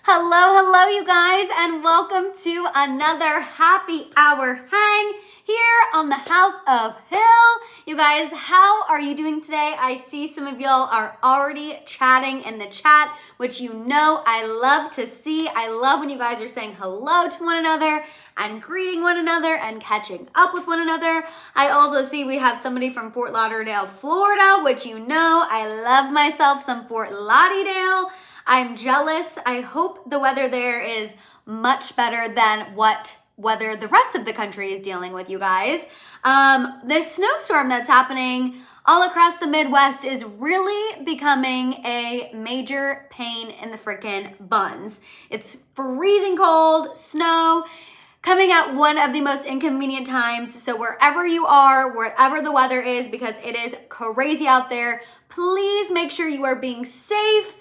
Hello, you guys, and welcome to another happy hour hang here on the House of Hill. You guys, how are you doing today? I see some of y'all are already chatting in the chat, which you know I love to see. I love when you guys are saying hello to one another and greeting one another and catching up with one another. I also see we have somebody from Fort Lauderdale, Florida, which you know I love myself some Fort Lauderdale. I'm jealous. I hope the weather there is much better than what weather the rest of the country is dealing with, you guys. This snowstorm that's happening all across the Midwest is really becoming a major pain in the freaking buns. It's freezing cold, snow, coming at one of the most inconvenient times. So wherever you are, wherever the weather is, because it is crazy out there, please make sure you are being safe,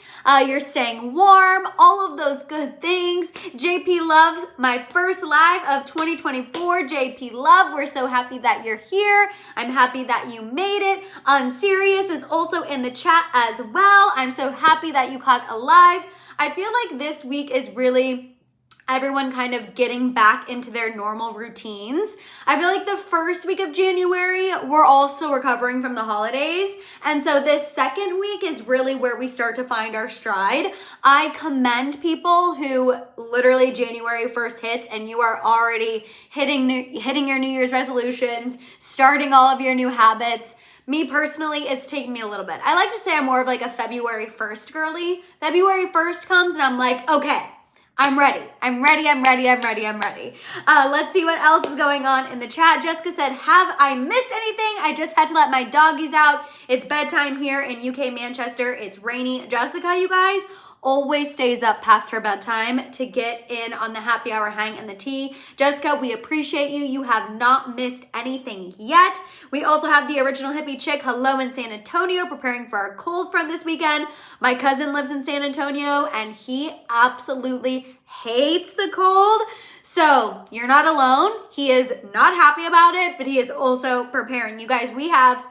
you're staying warm, all of those good things. JP Love, my first live of 2024. JP Love, we're so happy that you're here. I'm happy that you made it. Unserious is also in the chat as well. I'm so happy that you caught a live. I feel like this week is really everyone kind of getting back into their normal routines. I feel like the first week of January, we're also recovering from the holidays. And so this second week is really where we start to find our stride. I commend people who literally January 1st hits and you are already hitting your New Year's resolutions, starting all of your new habits. Me personally, it's taken me a little bit. I like to say I'm more of like a February 1st girly. February 1st comes and I'm like, okay, I'm ready. Let's see what else is going on in the chat. Jessica said, have I missed anything? I just had to let my doggies out. It's bedtime here in UK Manchester. It's rainy. Jessica, you guys, always stays up past her bedtime to get in on the happy hour hang and the tea. Jessica, we appreciate you. You have not missed anything yet. We also have the original hippie chick, hello in San Antonio, preparing for our cold front this weekend. My cousin lives in San Antonio and he absolutely hates the cold. So you're not alone. He is not happy about it, but he is also preparing. You guys, we have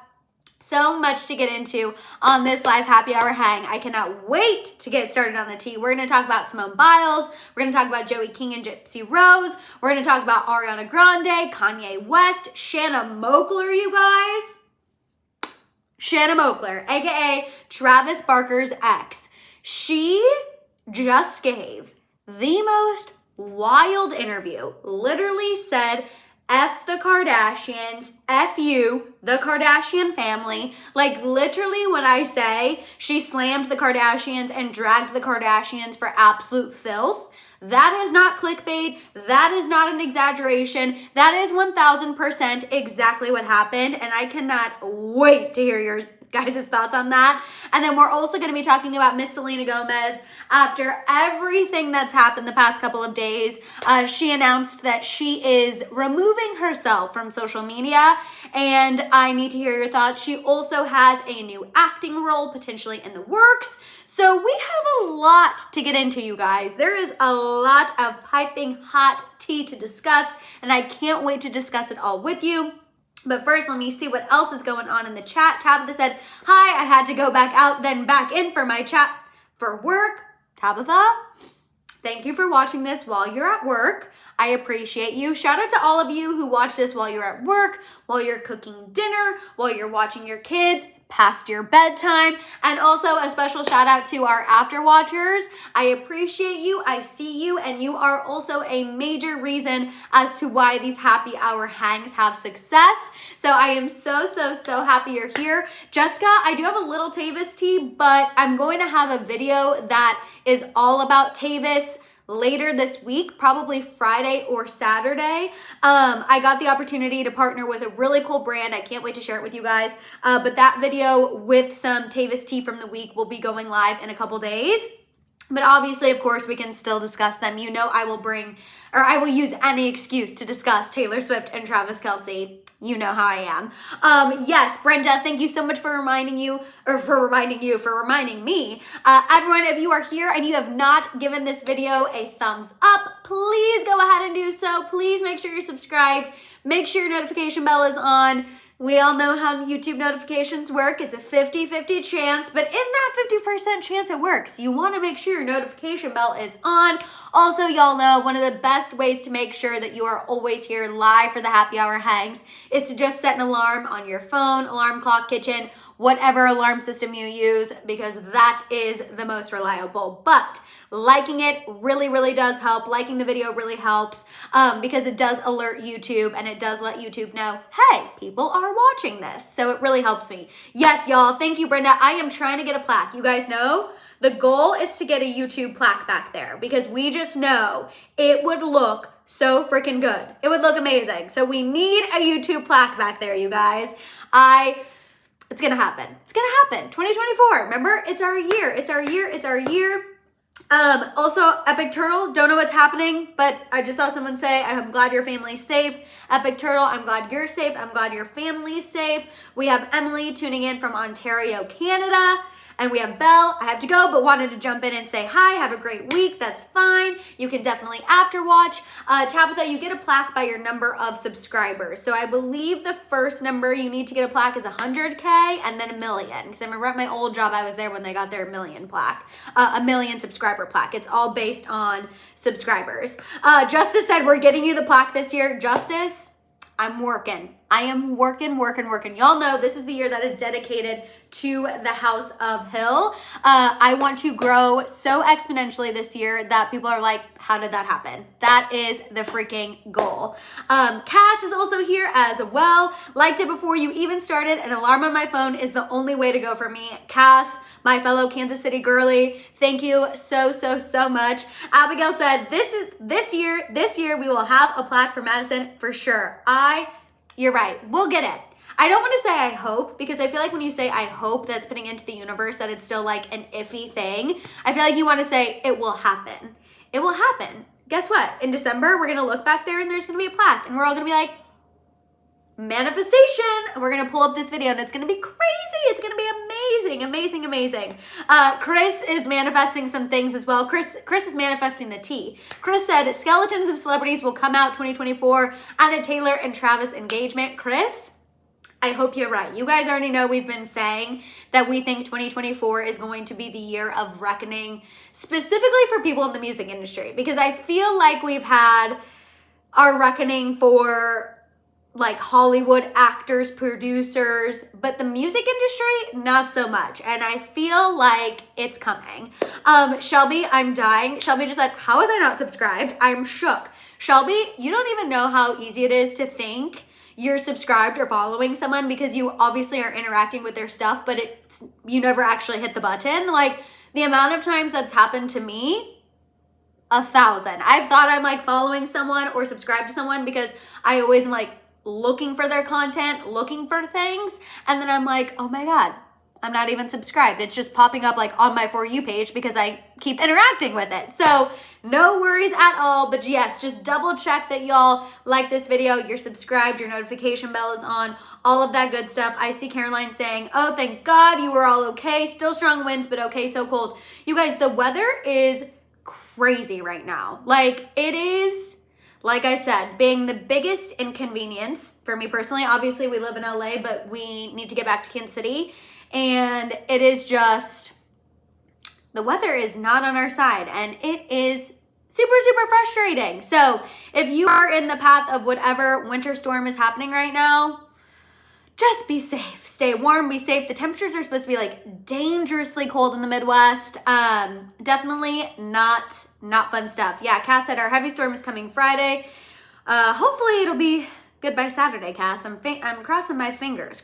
so much to get into on this live happy hour hang. I cannot wait to get started on the tea. We're going to talk about Simone Biles. We're going to talk about Joey King and Gypsy Rose. We're going to talk about Ariana Grande, Kanye West, Shanna Moakler, you guys. Shanna Moakler, aka Travis Barker's ex. She just gave the most wild interview. Literally said, F the Kardashians, F you, the Kardashian family. Like literally when I say she slammed the Kardashians and dragged the Kardashians for absolute filth, that is not clickbait. That is not an exaggeration. That is 1000% exactly what happened. And I cannot wait to hear your guys' thoughts on that. And then we're also going to be talking about Miss Selena Gomez. After everything that's happened the past couple of days, she announced that she is removing herself from social media, and I need to hear your thoughts. She also has a new acting role potentially in the works. So we have a lot to get into, you guys. There is a lot of piping hot tea to discuss, and I can't wait to discuss it all with you. But first, let me see what else is going on in the chat. Tabitha said, hi, I had to go back out, then back in for my chat for work. Tabitha, thank you for watching this while you're at work. I appreciate you. Shout out to all of you who watch this while you're at work, while you're cooking dinner, while you're watching your kids, past your bedtime. And also a special shout out to our after watchers. I appreciate you. I see you. And you are also a major reason as to why these happy hour hangs have success. So I am so happy you're here. Jessica, I do have a little Tavis tea, but I'm going to have a video that is all about Tavis later this week, probably Friday or Saturday. I got the opportunity to partner with a really cool brand. I can't wait to share it with you guys. But that video with some Tavis tea from the week will be going live in a couple days. But obviously, of course, we can still discuss them. You know, I will use any excuse to discuss Taylor Swift and Travis Kelce. You know how I am. Yes, Brenda, thank you so much for reminding me. Everyone, if you are here and you have not given this video a thumbs up, please go ahead and do so. Please make sure you're subscribed. Make sure your notification bell is on. We all know how YouTube notifications work. It's a 50-50 chance, but in that 50% chance it works, you want to make sure your notification bell is on. Also, y'all know one of the best ways to make sure that you are always here live for the happy hour hangs is to just set an alarm on your phone, alarm clock, kitchen, whatever alarm system you use, because that is the most reliable. But liking it really, really does help. Liking the video really helps because it does alert YouTube and it does let YouTube know, hey, people are watching this. So it really helps me. Yes, y'all. Thank you, Brenda. I am trying to get a plaque. You guys know the goal is to get a YouTube plaque back there because we just know it would look so freaking good. It would look amazing. So we need a YouTube plaque back there, you guys. It's going to happen. It's going to happen. 2024. Remember, it's our year. It's our year. It's our year. Also, Epic Turtle, don't know what's happening, but I just saw someone say, I'm glad your family's safe. Epic Turtle, I'm glad you're safe. I'm glad your family's safe. We have Emily tuning in from Ontario, Canada. And we have Belle. I have to go, but wanted to jump in and say hi. Have a great week. That's fine. You can definitely after watch. Tabitha, you get a plaque by your number of subscribers. So I believe the first number you need to get a plaque is 100K and then 1 million. Because I remember at my old job, I was there when they got their 1 million plaque, 1 million subscriber plaque. It's all based on subscribers. Justice said, we're getting you the plaque this year. Justice, I'm working. I am working. Y'all know this is the year that is dedicated to the House of Hill. I want to grow so exponentially this year that people are like, how did that happen? That is the freaking goal. Cass is also here as well. Liked it before you even started. An alarm on my phone is the only way to go for me. Cass, my fellow Kansas City girly, thank you so much. Abigail said, this year we will have a plaque for Madison for sure. You're right. We'll get it. I don't want to say I hope because I feel like when you say I hope, that's putting into the universe that it's still like an iffy thing. I feel like you want to say it will happen. It will happen. Guess what? In December, we're going to look back there and there's going to be a plaque and we're all going to be like, manifestation. And we're going to pull up this video and it's going to be crazy. It's going to be amazing. Chris is manifesting some things as well. Chris is manifesting the tea. Chris said skeletons of celebrities will come out 2024 at a Taylor and Travis engagement. Chris, I hope you're right. You guys already know we've been saying that we think 2024 is going to be the year of reckoning, specifically for people in the music industry, because I feel like we've had our reckoning for like Hollywood actors, producers, but the music industry, not so much. And I feel like it's coming. Shelby, I'm dying. Shelby just said, how was I not subscribed? I'm shook. Shelby, you don't even know how easy it is to think you're subscribed or following someone because you obviously are interacting with their stuff, but you never actually hit the button. Like the amount of times that's happened to me, 1,000. I've thought I'm like following someone or subscribed to someone because I always am like looking for their content, looking for things. And then I'm like, oh my God, I'm not even subscribed. It's just popping up like on my For You page because I keep interacting with it. So no worries at all. But yes, just double check that y'all like this video, you're subscribed, your notification bell is on, all of that good stuff. I see Caroline saying, oh, thank God you were all okay. Still strong winds, but okay, so cold. You guys, the weather is crazy right now. Like it is, like I said, being the biggest inconvenience for me personally. Obviously we live in LA, but we need to get back to Kansas City. And it is just, the weather is not on our side and it is super frustrating. So if you are in the path of whatever winter storm is happening right now, just be safe, stay warm, be safe. The temperatures are supposed to be like dangerously cold in the Midwest. Definitely not fun stuff. Yeah, Cass said our heavy storm is coming Friday. Hopefully it'll be good by Saturday, Cass. I'm crossing my fingers.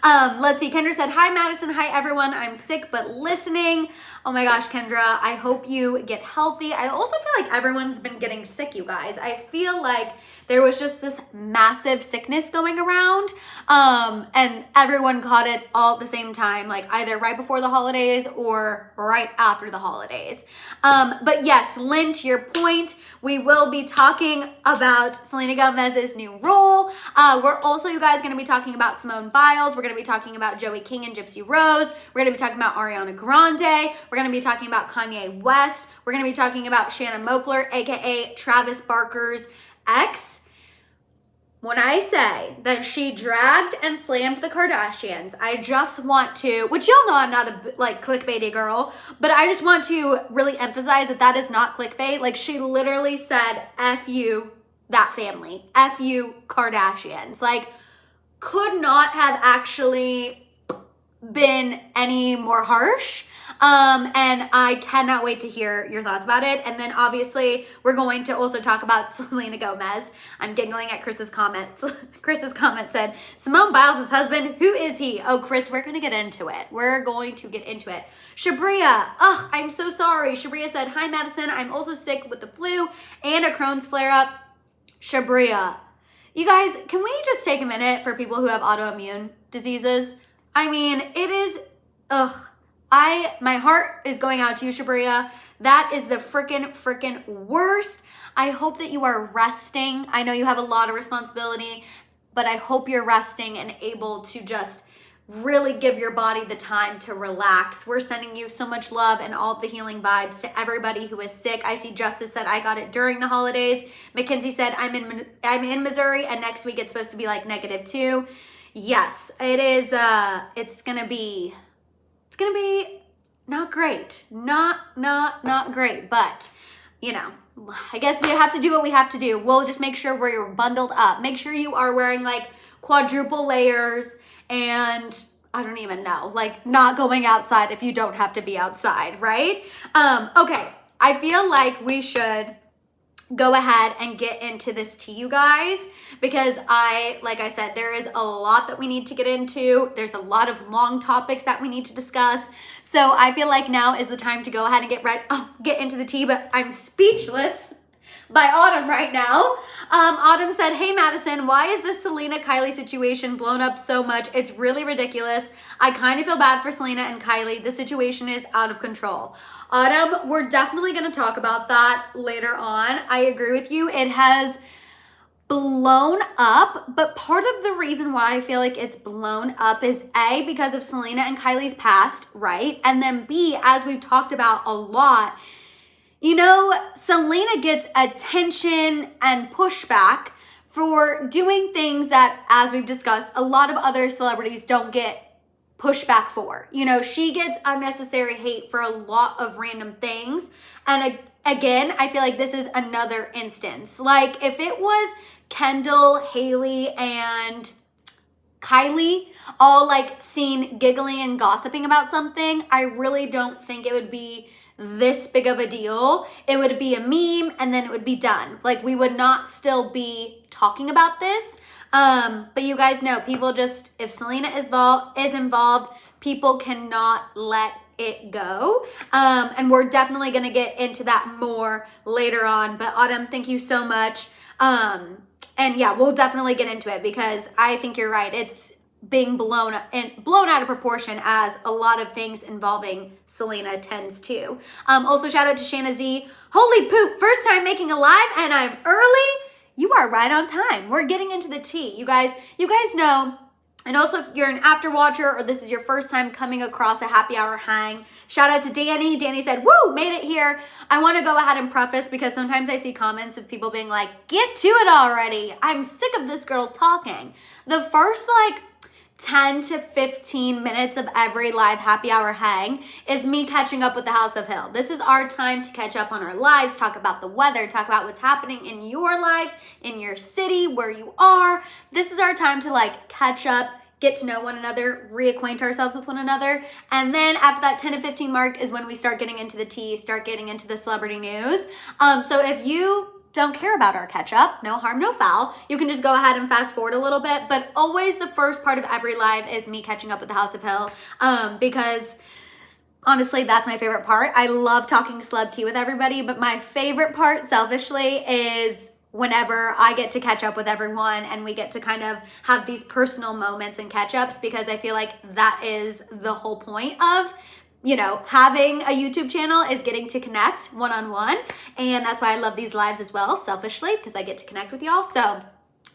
Let's see. Kendra said, hi, Madison. Hi, everyone. I'm sick, but listening. Oh my gosh, Kendra, I hope you get healthy. I also feel like everyone's been getting sick, you guys. I feel like there was just this massive sickness going around, and everyone caught it all at the same time, like either right before the holidays or right after the holidays. But yes, Lynn, to your point, we will be talking about Selena Gomez's new role. We're also, you guys, going to be talking about Simone Biles. We're going to be talking about Joey King and Gypsy Rose. We're going to be talking about Ariana Grande. We're going to be talking about Kanye West. We're going to be talking about Shanna Moakler, aka Travis Barker's ex. when I say that she dragged and slammed the Kardashians, I just want to, which y'all know I'm not a like clickbaity girl, but I just want to really emphasize that that is not clickbait. Like she literally said, F you, that family, F you, Kardashians. Like could not have actually been any more harsh. And I cannot wait to hear your thoughts about it. And then obviously we're going to also talk about Selena Gomez. I'm giggling at Chris's comments. Chris's comment said, Simone Biles' husband, who is he? Oh, Chris, we're going to get into it. We're going to get into it. Shabria, oh, I'm so sorry. Shabria said, hi, Madison. I'm also sick with the flu and a Crohn's flare-up. Shabria, you guys, can we just take a minute for people who have autoimmune diseases? I mean, it is, my heart is going out to you, Shabria. That is the freaking worst. I hope that you are resting. I know you have a lot of responsibility, but I hope you're resting and able to just really give your body the time to relax. We're sending you so much love and all the healing vibes to everybody who is sick. I see Justice said, I got it during the holidays. Mackenzie said, I'm in Missouri and next week it's supposed to be like -2. Yes, it is, it's gonna be not great. Not great, but you know, I guess we have to do what we have to do. We'll just make sure we're bundled up. Make sure you are wearing like quadruple layers and I don't even know, like not going outside if you don't have to be outside, right? Okay, I feel like we should go ahead and get into this tea, you guys, because like I said, there is a lot that we need to get into. There's a lot of long topics that we need to discuss. So I feel like now is the time to go ahead and get into the tea, but I'm speechless by Autumn right now. Autumn said, hey Madison, why is this Selena Kylie situation blown up so much? It's really ridiculous. I kind of feel bad for Selena and Kylie. The situation is out of control. Autumn, we're definitely going to talk about that later on. I agree with you. It has blown up, but part of the reason why I feel like it's blown up is A, because of Selena and Kylie's past, right? And then B, as we've talked about a lot, you know, Selena gets attention and pushback for doing things that, as we've discussed, a lot of other celebrities don't get pushback for. You know, she gets unnecessary hate for a lot of random things. And again, I feel like this is another instance. Like if it was Kendall, Haley, and Kylie all like seen giggling and gossiping about something, I really don't think it would be this big of a deal. It would be a meme and then it would be done. Like we would not still be talking about this. But you guys know, people just, if Selena is involved, people cannot let it go. And we're definitely going to get into that more later on. But Autumn, thank you so much. And yeah, we'll definitely get into it because I think you're right. It's being blown out of proportion as a lot of things involving Selena tends to. Also shout out to Shanna Z. Holy poop, first time making a live and I'm early. You are right on time. We're getting into the tea. You guys know, and also if you're an after watcher or this is your first time coming across a happy hour hang, shout out to Danny. Danny said, woo, made it here. I want to go ahead and preface because sometimes I see comments of people being like, get to it already. I'm sick of this girl talking. The first like 10 to 15 minutes of every live happy hour hang is me catching up with the House of Hill. This is our time to catch up on our lives, talk about the weather, talk about what's happening in your life, in your city, where you are. This is our time to like catch up, get to know one another, reacquaint ourselves with one another. And then after that 10 to 15 mark is when we start getting into the tea, start getting into the celebrity news. So if you don't care about our catch up, no harm, no foul. You can just go ahead and fast forward a little bit, but always the first part of every live is me catching up with the House of Hill because honestly, that's my favorite part. I love talking celeb tea with everybody, but my favorite part, selfishly, is whenever I get to catch up with everyone and we get to kind of have these personal moments and catch ups because I feel like that is the whole point of you know, having a YouTube channel is getting to connect one-on-one. And that's why I love these lives as well, selfishly, because I get to connect with y'all. So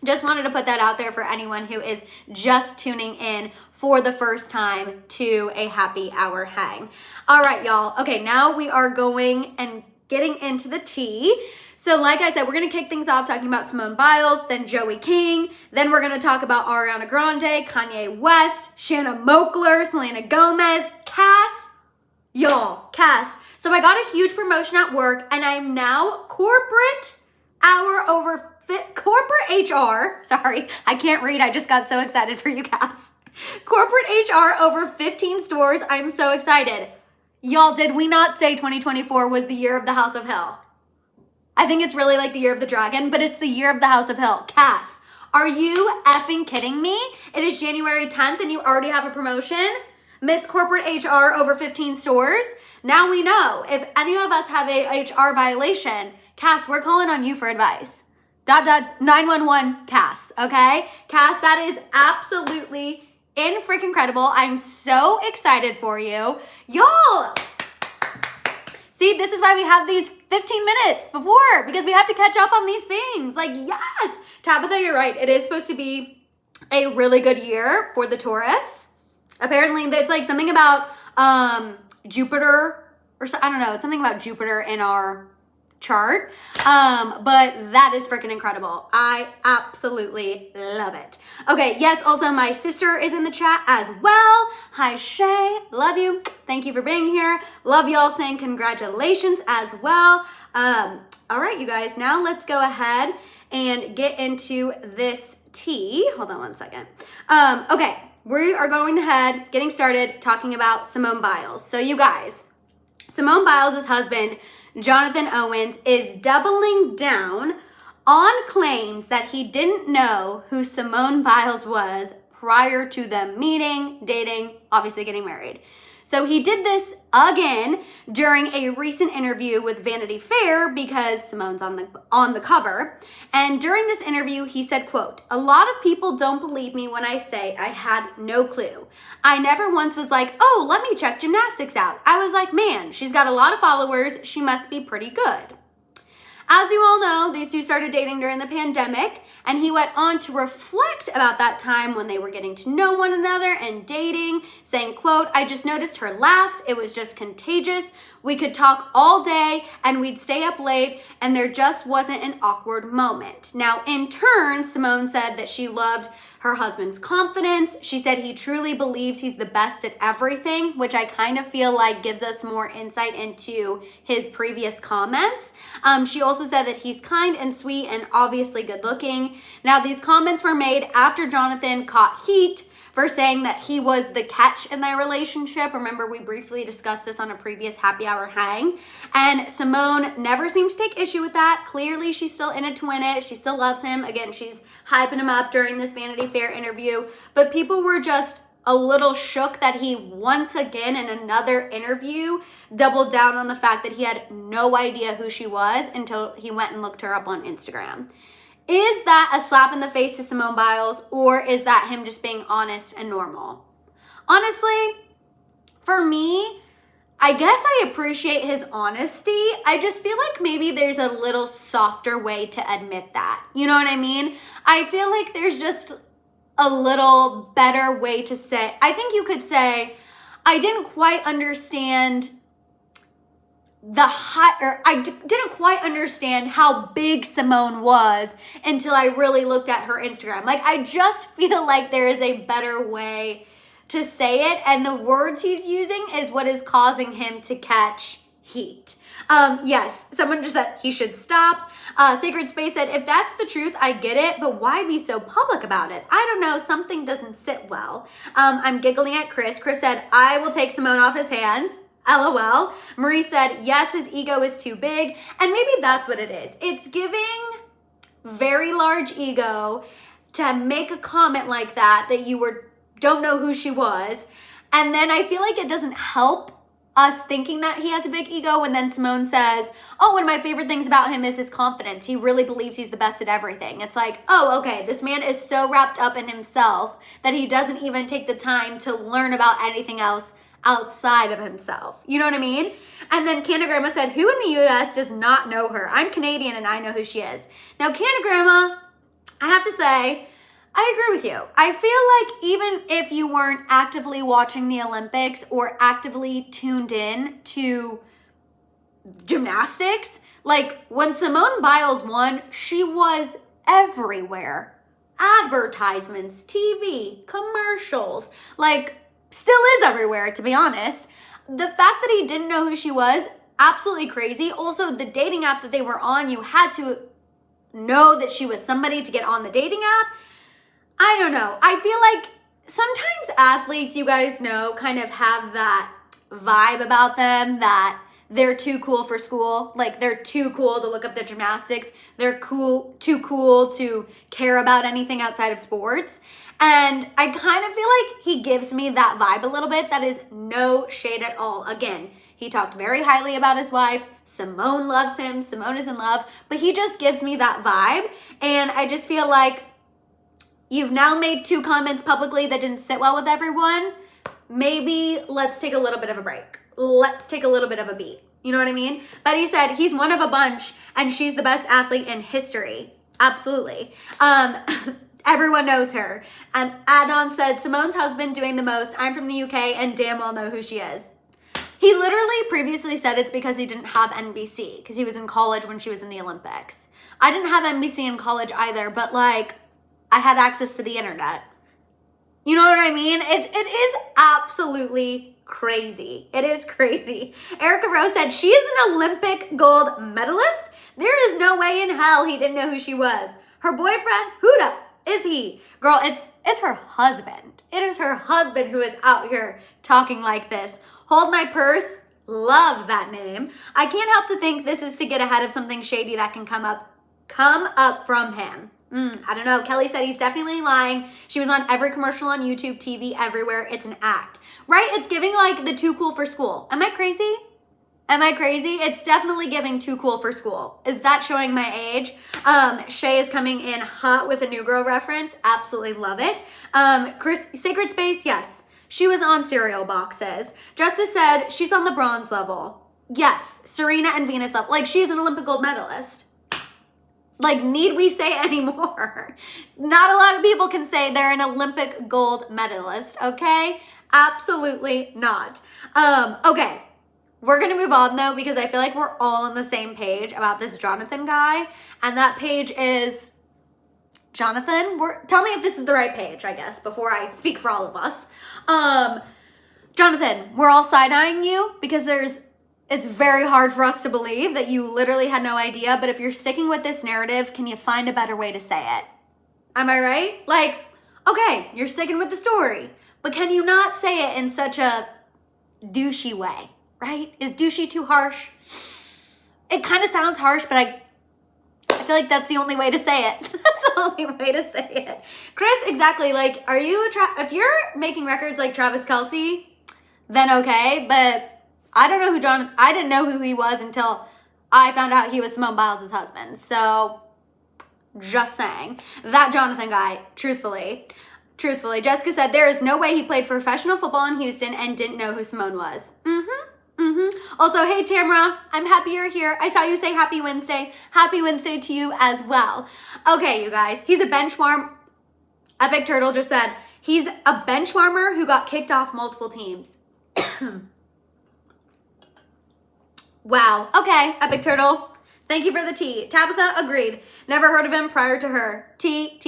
just wanted to put that out there for anyone who is just tuning in for the first time to a happy hour hang. All right, y'all. Okay, now we are going and getting into the tea. So like I said, we're going to kick things off talking about Simone Biles, then Joey King. Then we're going to talk about Ariana Grande, Kanye West, Shanna Moakler, Selena Gomez, Cass. Y'all, Cass. So I got a huge promotion at work and I'm now corporate HR. Sorry, I can't read. I just got so excited for you, Cass. Corporate HR over 15 stores. I'm so excited. Y'all, did we not say 2024 was the year of the House of Hill? I think it's really like the year of the dragon, but it's the year of the House of Hill. Cass, are you effing kidding me? It is January 10th and you already have a promotion? Miss Corporate HR over 15 stores? Now we know. If any of us have a HR violation, Cass, we're calling on you for advice. 911 Cass, okay? Cass, that is absolutely freaking incredible. I'm so excited for you. Y'all, see, this is why we have these 15 minutes before, because we have to catch up on these things. Like, yes, Tabitha, you're right. It is supposed to be a really good year for the Taurus. Apparently, it's like something about Jupiter, or I don't know. It's something about Jupiter in our chart. But that is freaking incredible. I absolutely love it. Okay, yes, also my sister is in the chat as well. Hi, Shay. Love you. Thank you for being here. Love y'all saying congratulations as well. All right, you guys, now let's go ahead and get into this tea. Hold on one second. Okay, we are going ahead, getting started talking about Simone Biles. So you guys, Simone Biles' husband, Jonathan Owens, is doubling down on claims that he didn't know who Simone Biles was prior to them meeting, dating, obviously getting married. So he did this again during a recent interview with Vanity Fair because Simone's on the cover. And during this interview, he said, quote, "A lot of people don't believe me when I say I had no clue. I never once was like, oh, let me check gymnastics out. I was like, man, she's got a lot of followers. She must be pretty good." As you all know, these two started dating during the pandemic, and he went on to reflect about that time when they were getting to know one another and dating, saying, quote, "I just noticed her laugh. It was just contagious. We could talk all day and we'd stay up late and there just wasn't an awkward moment." Now, in turn, Simone said that she loved her husband's confidence. She said he truly believes he's the best at everything, which I kind of feel like gives us more insight into his previous comments. She also said that he's kind and sweet and obviously good looking. Now, these comments were made after Jonathan caught heat for saying that he was the catch in their relationship. Remember, we briefly discussed this on a previous happy hour hang. And Simone never seemed to take issue with that. Clearly, she's still in it to win it. She still loves him. Again, she's hyping him up during this Vanity Fair interview. But people were just a little shook that he once again in another interview doubled down on the fact that he had no idea who she was until he went and looked her up on Instagram. Is that a slap in the face to Simone Biles, or is that him just being honest and normal? Honestly, for me, I guess I appreciate his honesty. I just feel like maybe there's a little softer way to admit that. You know what I mean? I feel like there's just a little better way to say. I think you could say, I didn't quite understand I didn't quite understand how big Simone was until I really looked at her Instagram. Like, I just feel like there is a better way to say it, and the words he's using is what is causing him to catch heat. Yes, someone just said he should stop. Sacred Space said, if that's the truth, I get it, but why be so public about it? I don't know, something doesn't sit well. I'm giggling at Chris. Chris said, I will take Simone off his hands. LOL. Marie said, yes, his ego is too big. And maybe that's what it is. It's giving very large ego to make a comment like that you don't know who she was. And then I feel like it doesn't help us thinking that he has a big ego when then Simone says, oh, one of my favorite things about him is his confidence. He really believes he's the best at everything. It's like, oh, okay, this man is so wrapped up in himself that he doesn't even take the time to learn about anything else outside of himself. You know what I mean? And then Candagrama said, who in the US does not know her? I'm Canadian and I know who she is. Now, Candagrama, I have to say, I agree with you. I feel like even if you weren't actively watching the Olympics or actively tuned in to gymnastics. Like, when Simone Biles won, she was everywhere. Advertisements, TV, commercials, like, still is everywhere, to be honest. The fact that he didn't know who she was, absolutely crazy. Also, the dating app that they were on, you had to know that she was somebody to get on the dating app. I don't know. I feel like sometimes athletes, you guys know, kind of have that vibe about them that they're too cool for school. Like, they're too cool to look up the gymnastics. They're too cool to care about anything outside of sports. And I kind of feel like he gives me that vibe a little bit. That is no shade at all. Again, he talked very highly about his wife. Simone loves him. Simone is in love. But he just gives me that vibe. And I just feel like you've now made 2 comments publicly that didn't sit well with everyone. Maybe let's take a little bit of a break. Let's take a little bit of a beat. You know what I mean? But he said he's one of a bunch and she's the best athlete in history. Absolutely. Everyone knows her. And Adon said, Simone's husband doing the most. I'm from the UK and damn well know who she is. He literally previously said it's because he didn't have NBC because he was in college when she was in the Olympics. I didn't have NBC in college either, but like I had access to the internet. You know what I mean? It is absolutely crazy. It is crazy. Erica Rose said, she is an Olympic gold medalist. There is no way in hell he didn't know who she was. Her boyfriend, who the is he? Girl, it's her husband. It is her husband who is out here talking like this. Hold my purse. Love that name. I can't help to think this is to get ahead of something shady that can come up from him. I don't know. Kelly said he's definitely lying. She was on every commercial on YouTube, TV, everywhere. It's an act. Right? It's giving like the too cool for school. Am I crazy? Am I crazy? It's definitely giving too cool for school. Is that showing my age? Shay is coming in hot with a New Girl reference. Absolutely love it. Chris, Sacred Space, yes. She was on cereal boxes. Justice said she's on the bronze level. Yes, Serena and Venus level. Like, she's an Olympic gold medalist. Like, need we say any more? Not a lot of people can say they're an Olympic gold medalist, okay? Absolutely not. Okay, we're gonna move on though because I feel like we're all on the same page about this Jonathan guy, and that page is Jonathan. Tell me if this is the right page, I guess, before I speak for all of us. Jonathan, we're all side-eyeing you because it's very hard for us to believe that you literally had no idea, but if you're sticking with this narrative, can you find a better way to say it? Am I right? Like, okay, you're sticking with the story, but can you not say it in such a douchey way, right? Is douchey too harsh? It kind of sounds harsh, but I feel like that's the only way to say it. That's the only way to say it. Chris, exactly, like, are you, if you're making records like Travis Kelce, then okay, but I don't know who I didn't know who he was until I found out he was Simone Biles' husband. So, just saying. That Jonathan guy, truthfully, Jessica said, there is no way he played professional football in Houston and didn't know who Simone was. Also, hey, Tamara, I'm happy you're here. I saw you say happy Wednesday. Happy Wednesday to you as well. Okay, you guys, he's a bench warmer. Epic Turtle just said, he's a bench warmer who got kicked off multiple teams. Wow. Okay, Epic Turtle. Thank you for the tea. Tabitha, agreed. Never heard of him prior to her. T.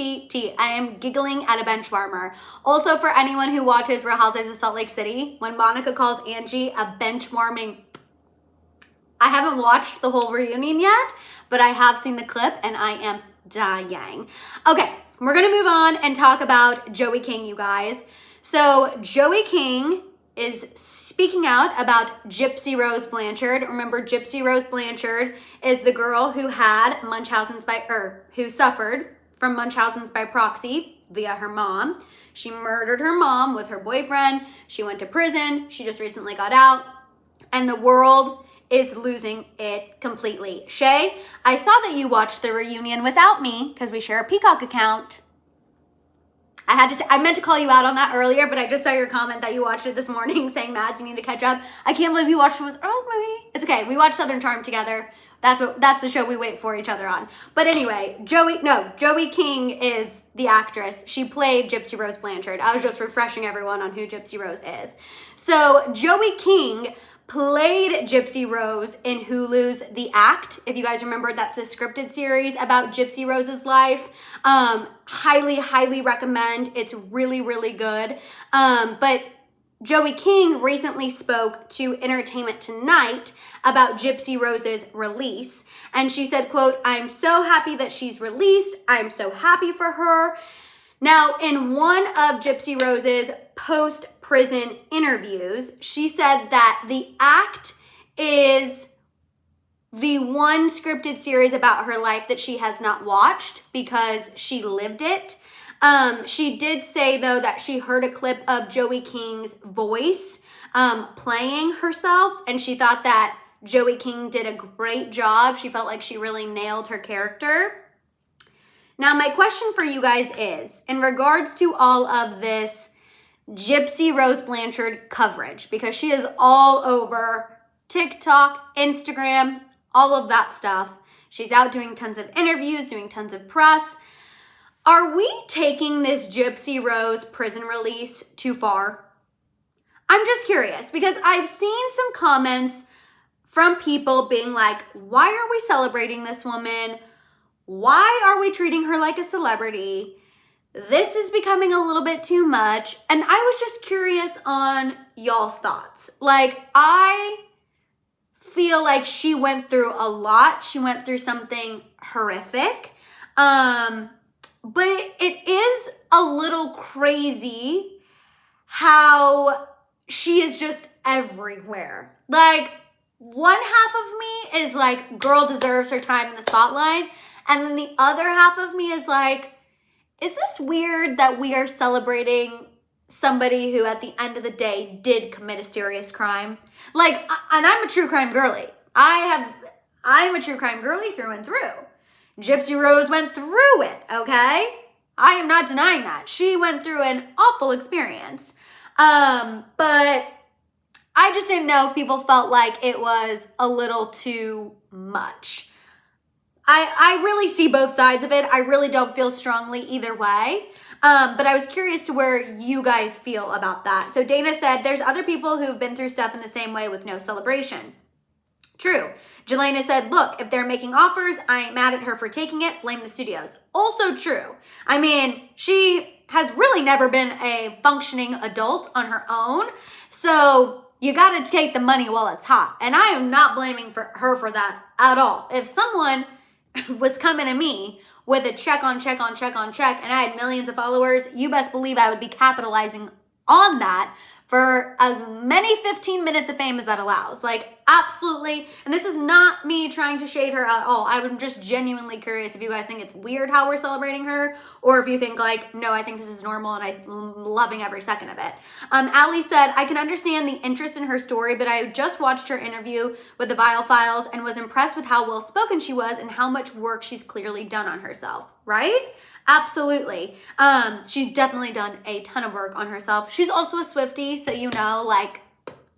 I am giggling at a bench warmer. Also, for anyone who watches Real Housewives of Salt Lake City, when Monica calls Angie a bench warming, I haven't watched the whole reunion yet, but I have seen the clip and I am dying. Okay, we're gonna move on and talk about Joey King, you guys. So Joey King is speaking out about Gypsy Rose Blanchard. Remember, Gypsy Rose Blanchard is the girl who had who suffered from Munchausen's by proxy via her mom. She murdered her mom with her boyfriend. She went to prison. She just recently got out. And the world is losing it completely. Shay, I saw that you watched the reunion without me because we share a Peacock account. I meant to call you out on that earlier, but I just saw your comment that you watched it this morning saying, Mads, you need to catch up. I can't believe you watched it with me. It's okay. We watched Southern Charm together. That's the show we wait for each other on. But anyway, Joey King is the actress. She played Gypsy Rose Blanchard. I was just refreshing everyone on who Gypsy Rose is. So Joey King played Gypsy Rose in Hulu's The Act. If you guys remember, that's a scripted series about Gypsy Rose's life. Highly, highly recommend. It's really, really good. But Joey King recently spoke to Entertainment Tonight about Gypsy Rose's release. And she said, quote, "I'm so happy that she's released. I'm so happy for her." Now, in one of Gypsy Rose's post-prison interviews, she said that The Act is the one scripted series about her life that she has not watched because she lived it. She did say, though, that she heard a clip of Joey King's voice playing herself, and she thought that Joey King did a great job. She felt like she really nailed her character. Now, my question for you guys is, in regards to all of this Gypsy Rose Blanchard coverage, because she is all over TikTok, Instagram, all of that stuff. She's out doing tons of interviews, doing tons of press. Are we taking this Gypsy Rose prison release too far? I'm just curious because I've seen some comments from people being like, why are we celebrating this woman? Why are we treating her like a celebrity? This is becoming a little bit too much. And I was just curious on y'all's thoughts. Like, I feel like she went through a lot. She went through something horrific. But it is a little crazy how she is just everywhere. Like, one half of me is like, girl deserves her time in the spotlight. And then the other half of me is like, is this weird that we are celebrating somebody who at the end of the day did commit a serious crime? Like, and I'm a true crime girly. I'm a true crime girly through and through. Gypsy Rose went through it, okay? I am not denying that. She went through an awful experience. But I just didn't know if people felt like it was a little too much. I really see both sides of it. I really don't feel strongly either way. But I was curious to where you guys feel about that. So Dana said, there's other people who've been through stuff in the same way with no celebration. True. Jelena said, look, if they're making offers, I ain't mad at her for taking it. Blame the studios. Also true. I mean, she has really never been a functioning adult on her own. So you got to take the money while it's hot. And I am not blaming her for that at all. If someone was coming to me with a check on check on check on check and I had millions of followers, you best believe I would be capitalizing on that for as many 15 minutes of fame as that allows. Like, absolutely. And this is not me trying to shade her at all. I'm just genuinely curious if you guys think it's weird how we're celebrating her, or if you think like, no, I think this is normal and I'm loving every second of it. Allie said, I can understand the interest in her story, but I just watched her interview with the Vile Files and was impressed with how well spoken she was and how much work she's clearly done on herself, right? Absolutely. She's definitely done a ton of work on herself. She's also a Swiftie, so you know, like,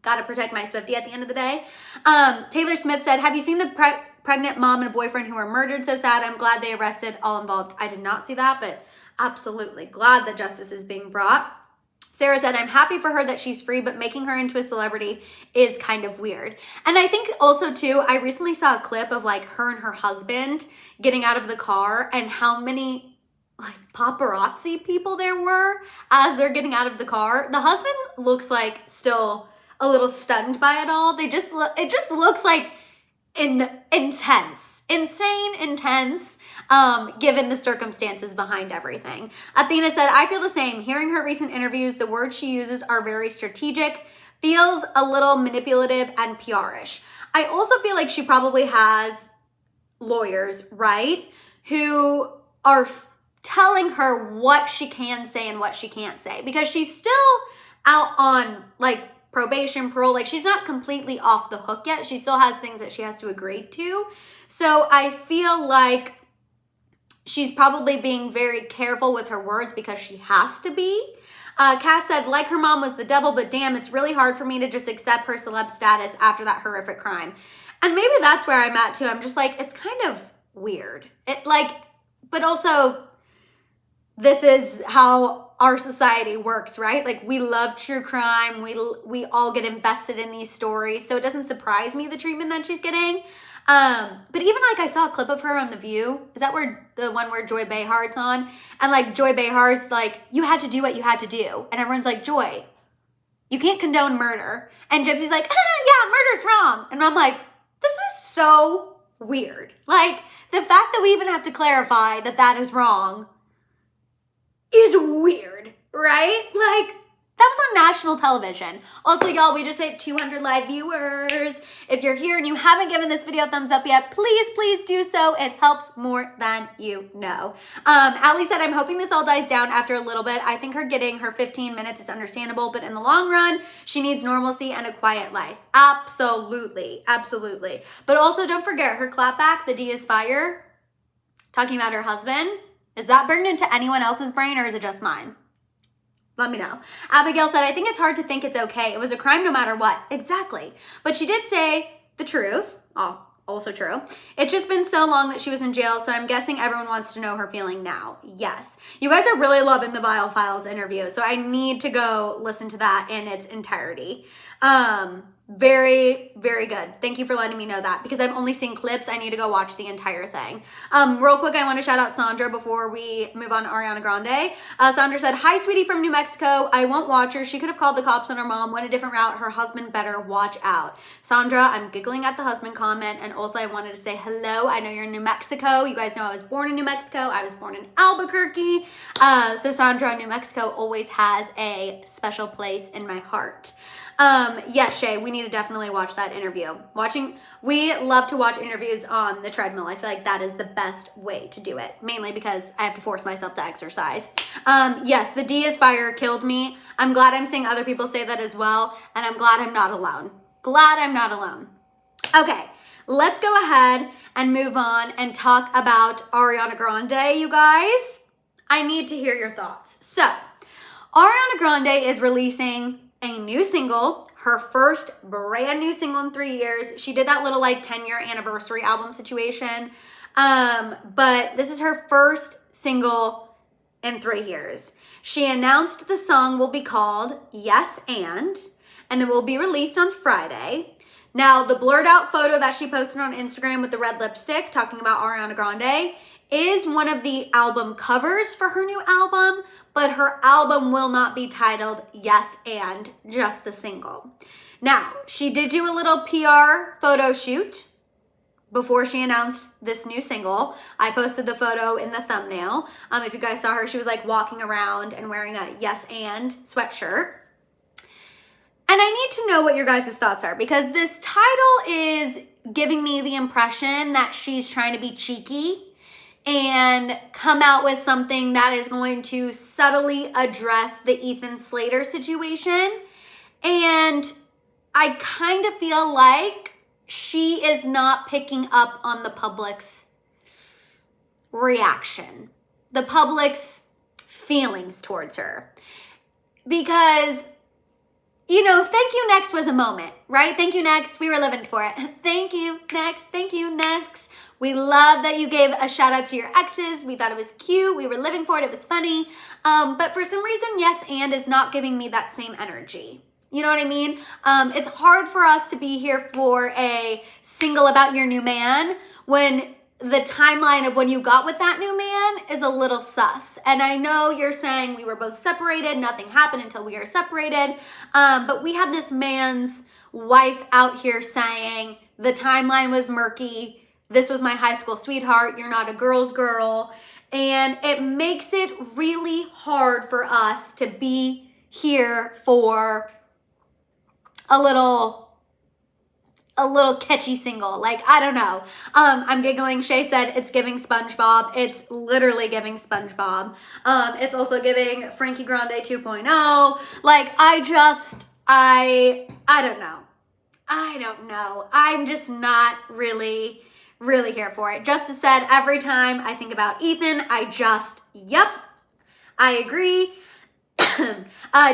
gotta protect my Swiftie at the end of the day. Taylor Smith said, have you seen the pregnant mom and boyfriend who were murdered? So sad. I'm glad they arrested all involved. I did not see that, but absolutely glad that justice is being brought. Sarah said, I'm happy for her that she's free, but making her into a celebrity is kind of weird. And I think also too, I recently saw a clip of like her and her husband getting out of the car and how many like paparazzi people there were as they're getting out of the car. The husband looks like still a little stunned by it all. It just looks like intense, insane intense, given the circumstances behind everything. Athena said, I feel the same. Hearing her recent interviews, the words she uses are very strategic, feels a little manipulative and PR-ish. I also feel like she probably has lawyers, right, who are telling her what she can say and what she can't say, because she's still out on like probation, parole. Like, she's not completely off the hook yet. She still has things that she has to agree to. So I feel like she's probably being very careful with her words because she has to be. Cass said, like her mom was the devil, but damn, it's really hard for me to just accept her celeb status after that horrific crime. And maybe that's where I'm at too. I'm just like, it's kind of weird. But also, this is how our society works, right? Like, we love true crime. We all get invested in these stories. So it doesn't surprise me the treatment that she's getting. But even like I saw a clip of her on The View. Is that where the one where Joy Behar's on? And like Joy Behar's like, you had to do what you had to do. And everyone's like, Joy, you can't condone murder. And Gypsy's like, yeah, murder's wrong. And I'm like, this is so weird. Like, the fact that we even have to clarify that that is wrong is weird, right? Like, that was on national television. Also, y'all, we just hit 200 live viewers. If you're here and you haven't given this video a thumbs up yet, please do so. It helps more than you know. Allie said, I'm hoping this all dies down after a little bit. I think her getting her 15 minutes is understandable, but in the long run, she needs normalcy and a quiet life. Absolutely. But also, don't forget her clapback, the D is fire, talking about her husband. Is that burned into anyone else's brain or is it just mine? Let me know. Abigail said, I think it's hard to think it's okay. It was a crime no matter what. Exactly. But she did say the truth. Oh, also true. It's just been so long that she was in jail, so I'm guessing everyone wants to know her feeling now. Yes. You guys are really loving the Vile Files interview, so I need to go listen to that in its entirety. Very good. Thank you for letting me know that, because I've only seen clips. I need to go watch the entire thing. Real quick, I want to shout out Sandra before we move on to Ariana Grande. Sandra said, hi, sweetie from New Mexico. I won't watch her. She could have called the cops on her mom, went a different route. Her husband better watch out. Sandra, I'm giggling at the husband comment. And also I wanted to say hello. I know you're in New Mexico. You guys know I was born in New Mexico. I was born in Albuquerque. So Sandra, New Mexico always has a special place in my heart. Yes, Shay, we need to definitely watch that interview. We love to watch interviews on the treadmill. I feel like that is the best way to do it, mainly because I have to force myself to exercise. Yes, the D is fire killed me. I'm glad I'm seeing other people say that as well, and I'm glad I'm not alone. Okay, let's go ahead and move on and talk about Ariana Grande, you guys. I need to hear your thoughts. So, Ariana Grande is releasing a new single, her first brand new single in 3 years. She did that little like 10-year anniversary album situation. But this is her first single in 3 years. She announced the song will be called Yes and it will be released on Friday. Now, the blurred out photo that she posted on Instagram with the red lipstick talking about Ariana Grande is one of the album covers for her new album, but her album will not be titled Yes and, just the single. Now, she did do a little PR photo shoot before she announced this new single. I posted the photo in the thumbnail. If you guys saw her, she was like walking around and wearing a Yes and sweatshirt. And I need to know what your guys' thoughts are, because this title is giving me the impression that she's trying to be cheeky and come out with something that is going to subtly address the Ethan Slater situation. And I kind of feel like she is not picking up on the public's reaction, the public's feelings towards her. Because, you know, thank you next was a moment, right? Thank you next, we were living for it. Thank you next. We love that you gave a shout out to your exes. We thought it was cute. We were living for it. It was funny. But for some reason, Yes and is not giving me that same energy. You know what I mean? It's hard for us to be here for a single about your new man when the timeline of when you got with that new man is a little sus. And I know you're saying we were both separated. Nothing happened until we were separated. But we had this man's wife out here saying the timeline was murky. This was my high school sweetheart. You're not a girl's girl. And it makes it really hard for us to be here for a little catchy single. Like, I don't know. I'm giggling. Shay said it's giving SpongeBob. It's literally giving SpongeBob. It's also giving Frankie Grande 2.0. Like, I don't know. I'm just not really here for it. Justice said, every time I think about Ethan, yep, I agree.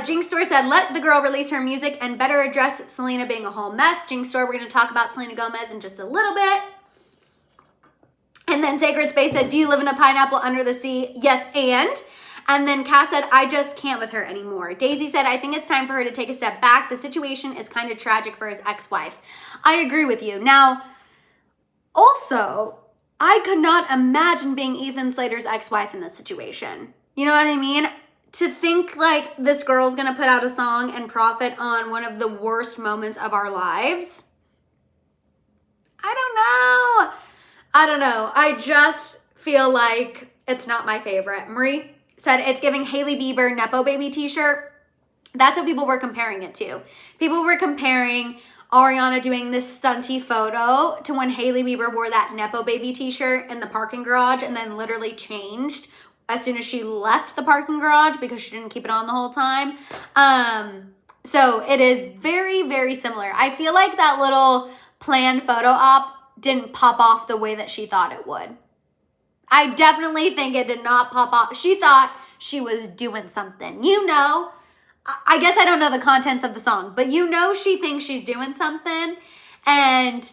Jinx Store said, let the girl release her music and better address Selena being a whole mess. Jinx Store, we're going to talk about Selena Gomez in just a little bit. And then Sacred Space said, do you live in a pineapple under the sea? Yes, and And then Cass said, I just can't with her anymore. Daisy said, I think it's time for her to take a step back. The situation is kind of tragic for his ex-wife. I agree with you. Now, also, I could not imagine being Ethan Slater's ex-wife in this situation. You know what I mean? To think like this girl's gonna put out a song and profit on one of the worst moments of our lives. I don't know. I just feel like it's not my favorite. Marie said it's giving Hailey Bieber Nepo Baby t-shirt. That's what people were comparing it to. People were comparing Ariana doing this stunty photo to when Hailey Bieber wore that Nepo Baby t-shirt in the parking garage and then literally changed as soon as she left the parking garage because she didn't keep it on the whole time. So it is very, very similar. I feel like that little planned photo op didn't pop off the way that she thought it would. I definitely think it did not pop off. She thought she was doing something. You know, I guess I don't know the contents of the song, but you know she thinks she's doing something. And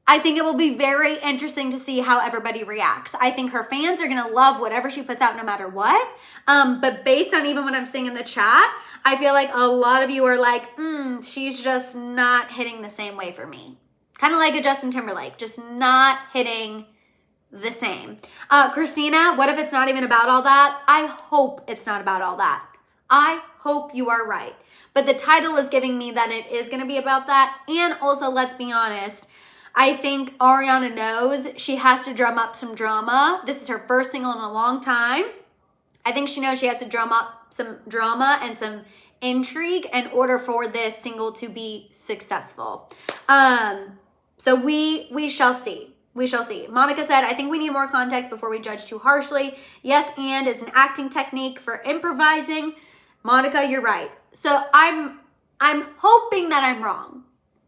I think it will be very interesting to see how everybody reacts. I think her fans are going to love whatever she puts out no matter what. But based on even what I'm seeing in the chat, I feel like a lot of you are like, she's just not hitting the same way for me. Kind of like a Justin Timberlake, just not hitting the same. Christina, what if it's not even about all that? I hope it's not about all that. I hope you are right. But the title is giving me that it is going to be about that. And also, let's be honest, I think Ariana knows she has to drum up some drama. This is her first single in a long time. I think she knows she has to drum up some drama and some intrigue in order for this single to be successful. So we shall see. We shall see. Monica said, I think we need more context before we judge too harshly. Yes, and is an acting technique for improvising. Monica, you're right. So I'm hoping that I'm wrong.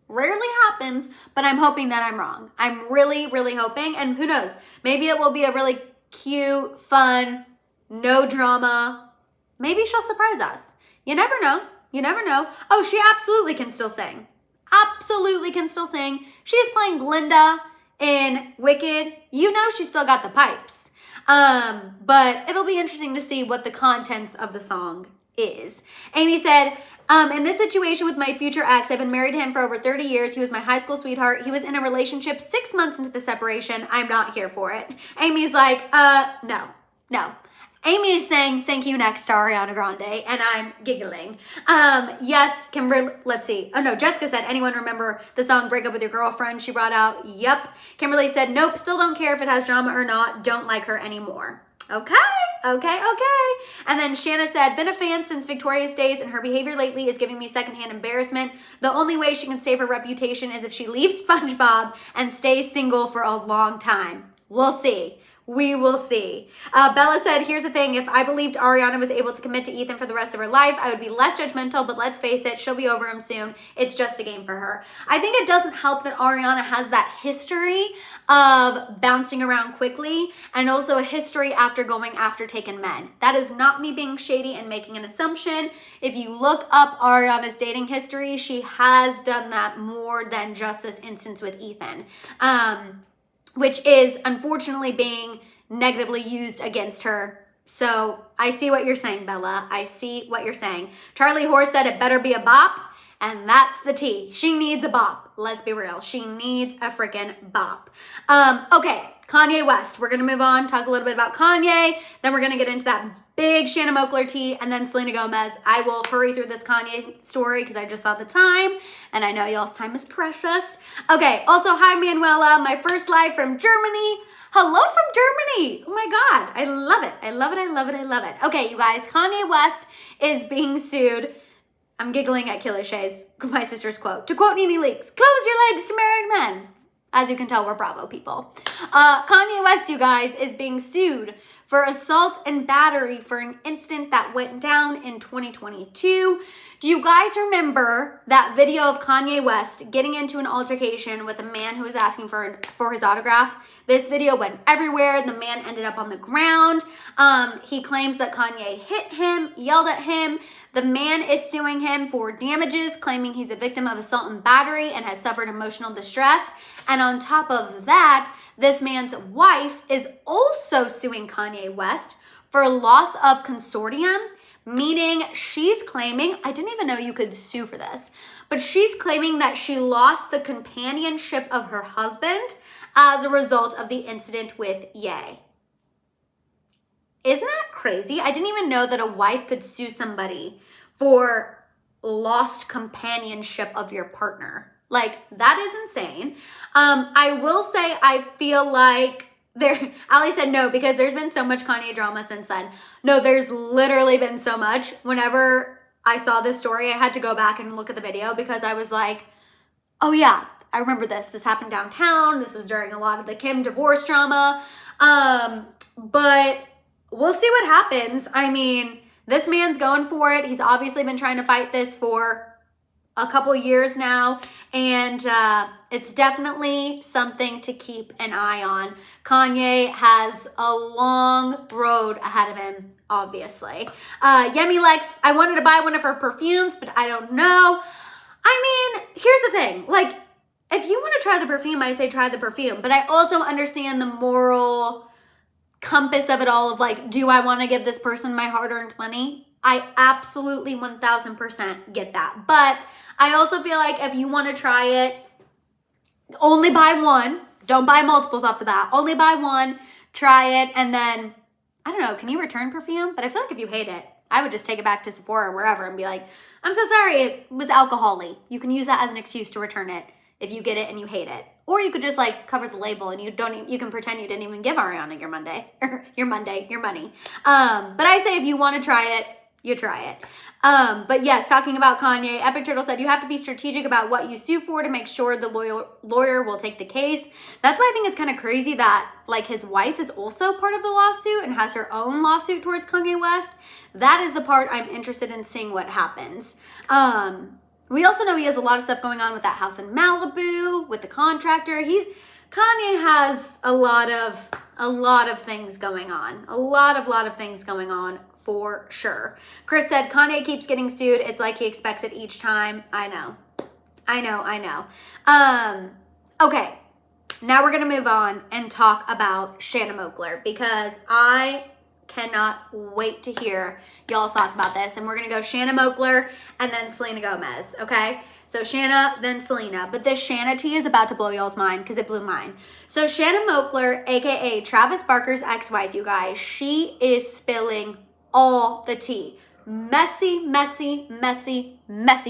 Rarely happens, but I'm hoping that I'm wrong. I'm really, really hoping. And who knows? Maybe it will be a really cute, fun, no drama. Maybe she'll surprise us. You never know. You never know. Oh, she absolutely can still sing. Absolutely can still sing. She is playing Glinda in Wicked. You know she's still got the pipes. But it'll be interesting to see what the contents of the song is. Amy said, in this situation with my future ex, I've been married to him for over 30 years. He was my high school sweetheart. He was in a relationship 6 months into the separation. I'm not here for it. Amy's like, no. Amy is saying, thank you next to Ariana Grande, and I'm giggling. Yes, Kimberly, let's see. Oh no, Jessica said, anyone remember the song Break Up With Your Girlfriend she brought out? Yep. Kimberly said, nope, still don't care if it has drama or not. Don't like her anymore. Okay. And then Shanna said, been a fan since Victoria's days and her behavior lately is giving me secondhand embarrassment. The only way she can save her reputation is if she leaves SpongeBob and stays single for a long time. We'll see. We will see. Bella said, here's the thing. If I believed Ariana was able to commit to Ethan for the rest of her life, I would be less judgmental, but let's face it, she'll be over him soon. It's just a game for her. I think it doesn't help that Ariana has that history of bouncing around quickly and also a history after going after taken men. That is not me being shady and making an assumption. If you look up Ariana's dating history, she has done that more than just this instance with Ethan. Which is unfortunately being negatively used against her. So I see what you're saying, Bella. I see what you're saying. Charlie Horse said it better be a bop, and that's the tea. She needs a bop. Let's be real. She needs a freaking bop. Okay, Kanye West. We're going to move on, talk a little bit about Kanye. Then we're going to get into that big Shanna Moakler tea, and then Selena Gomez. I will hurry through this Kanye story because I just saw the time, and I know y'all's time is precious. Okay, also, hi, Manuela, my first live from Germany. Hello from Germany. Oh my God, I love it. I love it, I love it, I love it. Okay, you guys, Kanye West is being sued. I'm giggling at Killer Shay's, my sister's quote. To quote Nene Leakes, close your legs to married men. As you can tell, we're Bravo people. Kanye West, you guys, is being sued for assault and battery for an incident that went down in 2022. Do you guys remember that video of Kanye West getting into an altercation with a man who was asking for his autograph? This video went everywhere. The man ended up on the ground. He claims that Kanye hit him, yelled at him. The man is suing him for damages, claiming he's a victim of assault and battery and has suffered emotional distress. And on top of that, this man's wife is also suing Kanye West for loss of consortium, meaning she's claiming, I didn't even know you could sue for this, but she's claiming that she lost the companionship of her husband as a result of the incident with Ye. Isn't that crazy? I didn't even know that a wife could sue somebody for lost companionship of your partner. Like, that is insane. I will say I feel like Ali said no, because there's been so much Kanye drama since then. No, there's literally been so much. Whenever I saw this story, I had to go back and look at the video because I was like, oh yeah, I remember this. This happened downtown. This was during a lot of the Kim divorce drama. But we'll see what happens. I mean, this man's going for it. He's obviously been trying to fight this for a couple years now, and it's definitely something to keep an eye on. Kanye has a long road ahead of him, obviously. Yemi Lex, I wanted to buy one of her perfumes, but I don't know. I mean, here's the thing. Like, if you want to try the perfume, I say try the perfume, but I also understand the moral compass of it all of like, do I want to give this person my hard-earned money? I absolutely 1000% get that. But I also feel like if you want to try it, only buy one. Don't buy multiples off the bat. Only buy one, try it, and then, I don't know, can you return perfume? But I feel like if you hate it, I would just take it back to Sephora or wherever and be like, I'm so sorry, it was alcohol-y. You can use that as an excuse to return it if you get it and you hate it. Or you could just like cover the label and you can pretend you didn't even give Ariana your money. But I say if you want to try it, you try it. But yes, talking about Kanye, Epic Turtle said you have to be strategic about what you sue for to make sure the lawyer will take the case. That's why I think it's kind of crazy that like his wife is also part of the lawsuit and has her own lawsuit towards Kanye West. That is the part I'm interested in seeing what happens. We also know he has a lot of stuff going on with that house in Malibu, with the contractor. Kanye has a lot of things going on. A lot of things going on for sure. Chris said, Kanye keeps getting sued. It's like he expects it each time. I know. Okay, now we're going to move on and talk about Shanna Moakler because I cannot wait to hear y'all's thoughts about this. And we're going to go Shanna Moakler and then Selena Gomez, okay? So Shanna, then Selena. But this Shanna tea is about to blow y'all's mind because it blew mine. So Shanna Moakler, aka Travis Barker's ex-wife, you guys, she is spilling all the tea. Messy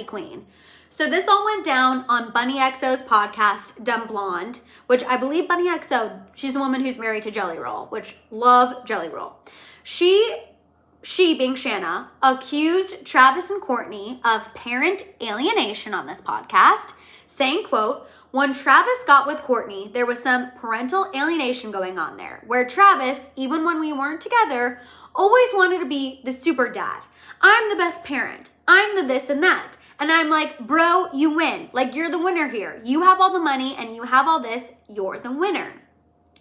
queen. So this all went down on Bunny XO's podcast, Dumb Blonde, which I believe Bunny XO, she's the woman who's married to Jelly Roll, which love Jelly Roll. She being Shanna, accused Travis and Kourtney of parent alienation on this podcast, saying, quote, when Travis got with Kourtney, there was some parental alienation going on there, where Travis, even when we weren't together, always wanted to be the super dad. I'm the best parent. I'm the this and that. And I'm like, bro, you win. Like, you're the winner here. You have all the money and you have all this. You're the winner.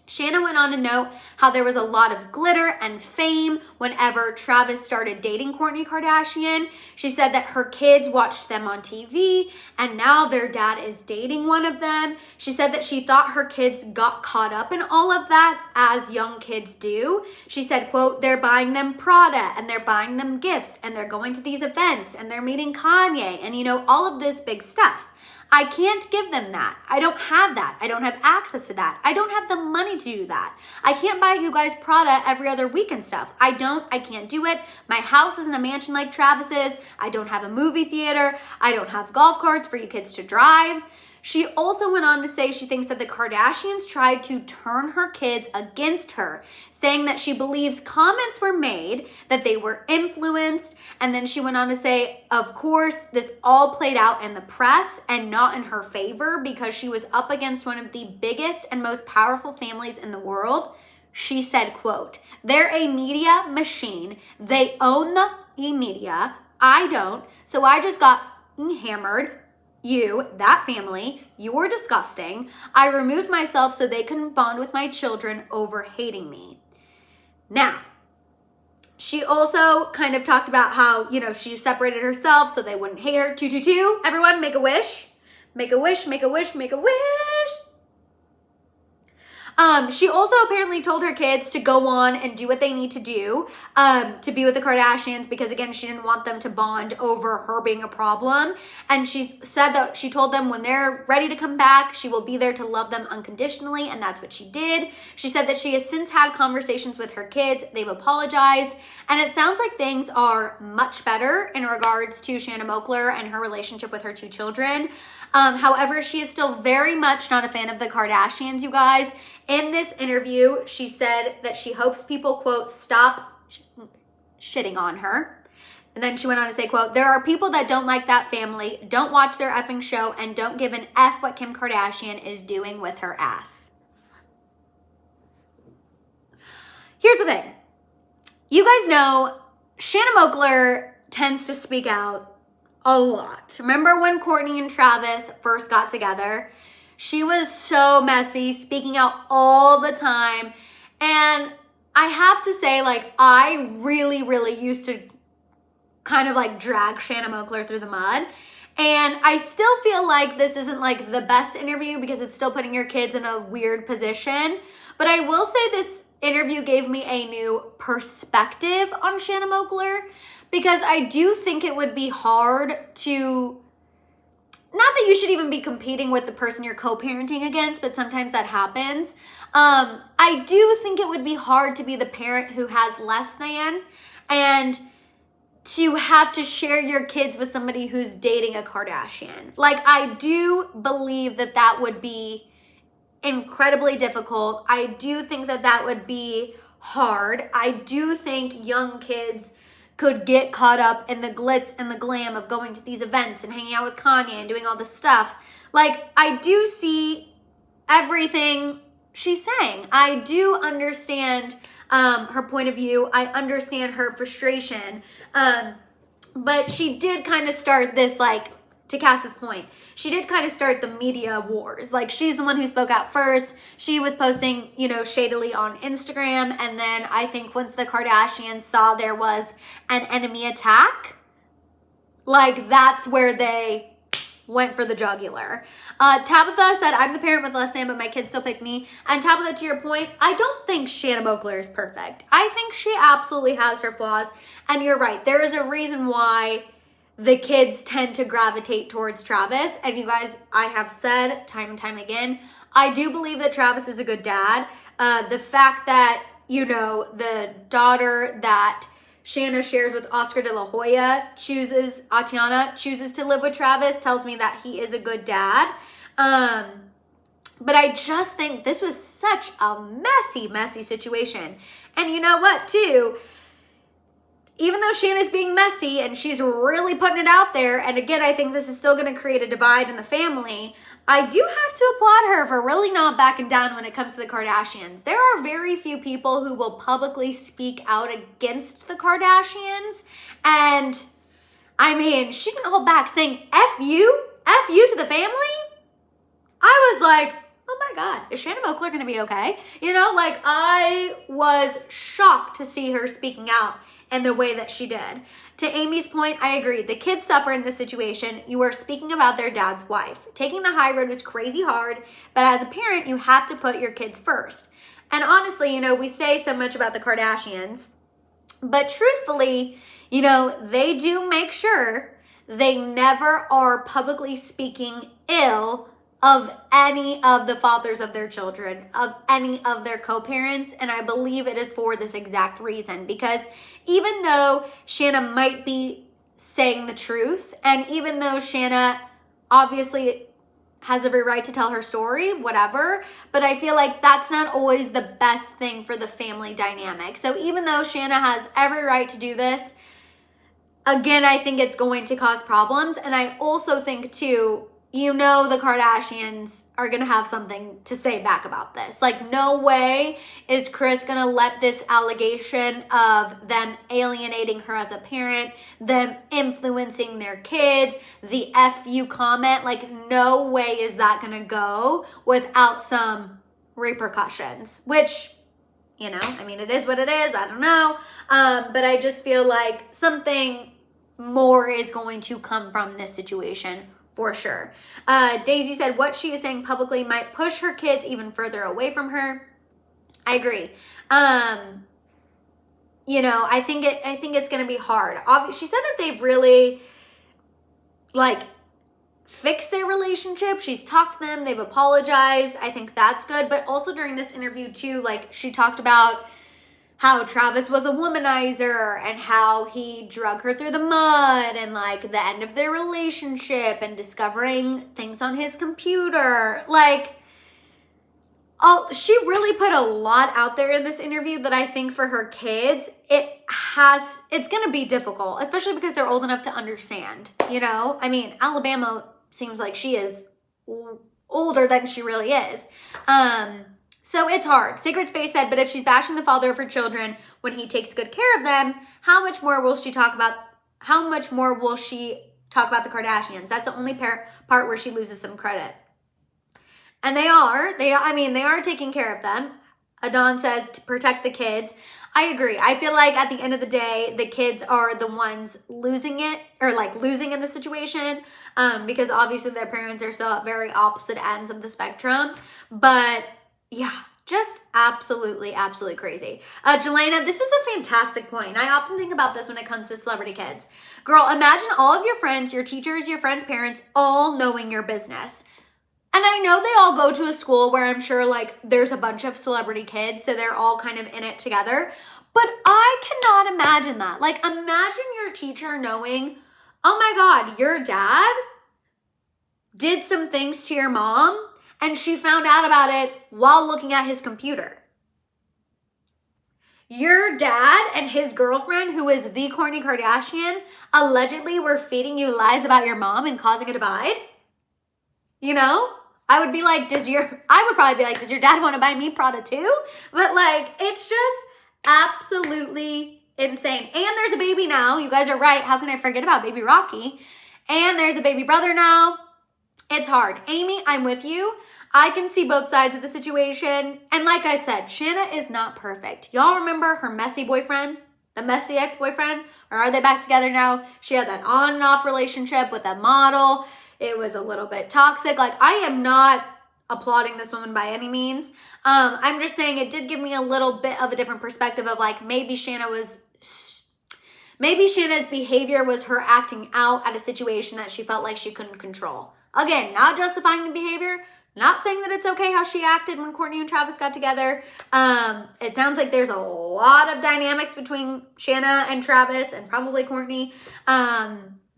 Shanna went on to note how there was a lot of glitter and fame whenever Travis started dating Kourtney Kardashian. She said that her kids watched them on TV and now their dad is dating one of them. She said that she thought her kids got caught up in all of that as young kids do. She said, quote, they're buying them Prada and they're buying them gifts and they're going to these events and they're meeting Kanye and, you know, all of this big stuff. I can't give them that. I don't have that. I don't have access to that. I don't have the money to do that. I can't buy you guys Prada every other week and stuff. I can't do it. My house isn't a mansion like Travis's. I don't have a movie theater. I don't have golf carts for you kids to drive. She also went on to say she thinks that the Kardashians tried to turn her kids against her, saying that she believes comments were made, that they were influenced, and then she went on to say, of course, this all played out in the press and not in her favor because she was up against one of the biggest and most powerful families in the world. She said, quote, they're a media machine. They own the media. I don't. So I just got hammered. You, that family, you're disgusting. I removed myself so they can bond with my children over hating me. Now, she also kind of talked about how, you know, she separated herself so they wouldn't hate her. 222, everyone, make a wish. Make a wish, make a wish, make a wish. She also apparently told her kids to go on and do what they need to do to be with the Kardashians because, again, she didn't want them to bond over her being a problem. And she said that she told them when they're ready to come back, she will be there to love them unconditionally, and that's what she did. She said that she has since had conversations with her kids. They've apologized, and it sounds like things are much better in regards to Shanna Moakler and her relationship with her two children. However, she is still very much not a fan of the Kardashians, you guys. In this interview, she said that she hopes people, quote, stop shitting on her. And then she went on to say, quote, there are people that don't like that family, don't watch their effing show, and don't give an F what Kim Kardashian is doing with her ass. Here's the thing. You guys know Shanna Moakler tends to speak out a lot. Remember when Kourtney and Travis first got together? She was so messy, speaking out all the time. And I have to say, like, I really, really used to kind of like drag Shanna Moakler through the mud. And I still feel like this isn't like the best interview because it's still putting your kids in a weird position. But I will say this interview gave me a new perspective on Shanna Moakler, because I do think it would be hard to, not that you should even be competing with the person you're co-parenting against, but sometimes that happens. I do think it would be hard to be the parent who has less than and to have to share your kids with somebody who's dating a Kardashian. Like, I do believe that that would be incredibly difficult. I do think that that would be hard. I do think young kids could get caught up in the glitz and the glam of going to these events and hanging out with Kanye and doing all this stuff. Like, I do see everything she's saying. I do understand her point of view. I understand her frustration. But she did kind of start this, like, to Cass's point, she did kind of start the media wars. Like, she's the one who spoke out first. She was posting, you know, shadily on Instagram. And then I think once the Kardashians saw there was an enemy attack, like, that's where they went for the jugular. Tabitha said, I'm the parent with less than, but my kids still pick me. And Tabitha, to your point, I don't think Shanna Moakler is perfect. I think she absolutely has her flaws. And you're right. There is a reason why the kids tend to gravitate towards Travis. And you guys, I have said time and time again, I do believe that Travis is a good dad. The fact that, you know, the daughter that Shanna shares with Oscar de la Hoya Atiana chooses to live with Travis tells me that he is a good dad. But I just think this was such a messy, messy situation. And you know what, too? Even though Shanna's being messy and she's really putting it out there, and again, I think this is still going to create a divide in the family, I do have to applaud her for really not backing down when it comes to the Kardashians. There are very few people who will publicly speak out against the Kardashians, and I mean, she didn't hold back saying, F you to the family? I was like, oh my God, is Shanna Moakler going to be okay? You know, like, I was shocked to see her speaking out and the way that she did. To Amy's point, I agree. The kids suffer in this situation. You are speaking about their dad's wife. Taking the high road is crazy hard, but as a parent, you have to put your kids first. And honestly, you know, we say so much about the Kardashians, but truthfully, you know, they do make sure they never are publicly speaking ill of any of the fathers of their children, of any of their co-parents. And I believe it is for this exact reason, because even though Shanna might be saying the truth, and even though Shanna obviously has every right to tell her story, whatever, but I feel like that's not always the best thing for the family dynamic. So even though Shanna has every right to do this, again, I think it's going to cause problems. And I also think too, you know, the Kardashians are going to have something to say back about this. Like, no way is Kris going to let this allegation of them alienating her as a parent, them influencing their kids, the FU comment, like, no way is that going to go without some repercussions, which, you know, I mean, it is what it is. I don't know. But I just feel like something more is going to come from this situation for sure. Daisy said what she is saying publicly might push her kids even further away from her. I agree. You know, I think it's going to be hard. She said that they've really like fixed their relationship. She's talked to them. They've apologized. I think that's good. But also during this interview too, like she talked about how Travis was a womanizer and how he drug her through the mud and like the end of their relationship and discovering things on his computer. Like, oh, she really put a lot out there in this interview that I think for her kids, it's going to be difficult, especially because they're old enough to understand, you know? I mean, Alabama seems like she is older than she really is. So it's hard. Sacred Space said, but if she's bashing the father of her children when he takes good care of them, how much more will she talk about the Kardashians? That's the only part where she loses some credit. And they are taking care of them. Adon says to protect the kids. I agree. I feel like at the end of the day, the kids are the ones losing it or like losing in the situation because obviously their parents are still at very opposite ends of the spectrum. But yeah, just absolutely, absolutely crazy. Jelena, this is a fantastic point. I often think about this when it comes to celebrity kids. Girl, imagine all of your friends, your teachers, your friends' parents, all knowing your business. And I know they all go to a school where I'm sure like there's a bunch of celebrity kids, so they're all kind of in it together. But I cannot imagine that. Like imagine your teacher knowing, oh my God, your dad did some things to your mom and she found out about it while looking at his computer. Your dad and his girlfriend, who is the Kourtney Kardashian, allegedly were feeding you lies about your mom and causing a divide. You know? I would probably be like, does your dad want to buy me Prada too? But like, it's just absolutely insane. And there's a baby now. You guys are right. How can I forget about baby Rocky? And there's a baby brother now. It's hard. Amy, I'm with you. I can see both sides of the situation. And like I said, Shanna is not perfect. Y'all remember her messy boyfriend? The messy ex-boyfriend? Or are they back together now? She had that on and off relationship with a model. It was a little bit toxic. Like, I am not applauding this woman by any means. I'm just saying it did give me a little bit of a different perspective of like, maybe Shanna's behavior was her acting out at a situation that she felt like she couldn't control. Again, not justifying the behavior, not saying that it's okay how she acted when Kourtney and Travis got together. It sounds like there's a lot of dynamics between Shanna and Travis and probably Kourtney.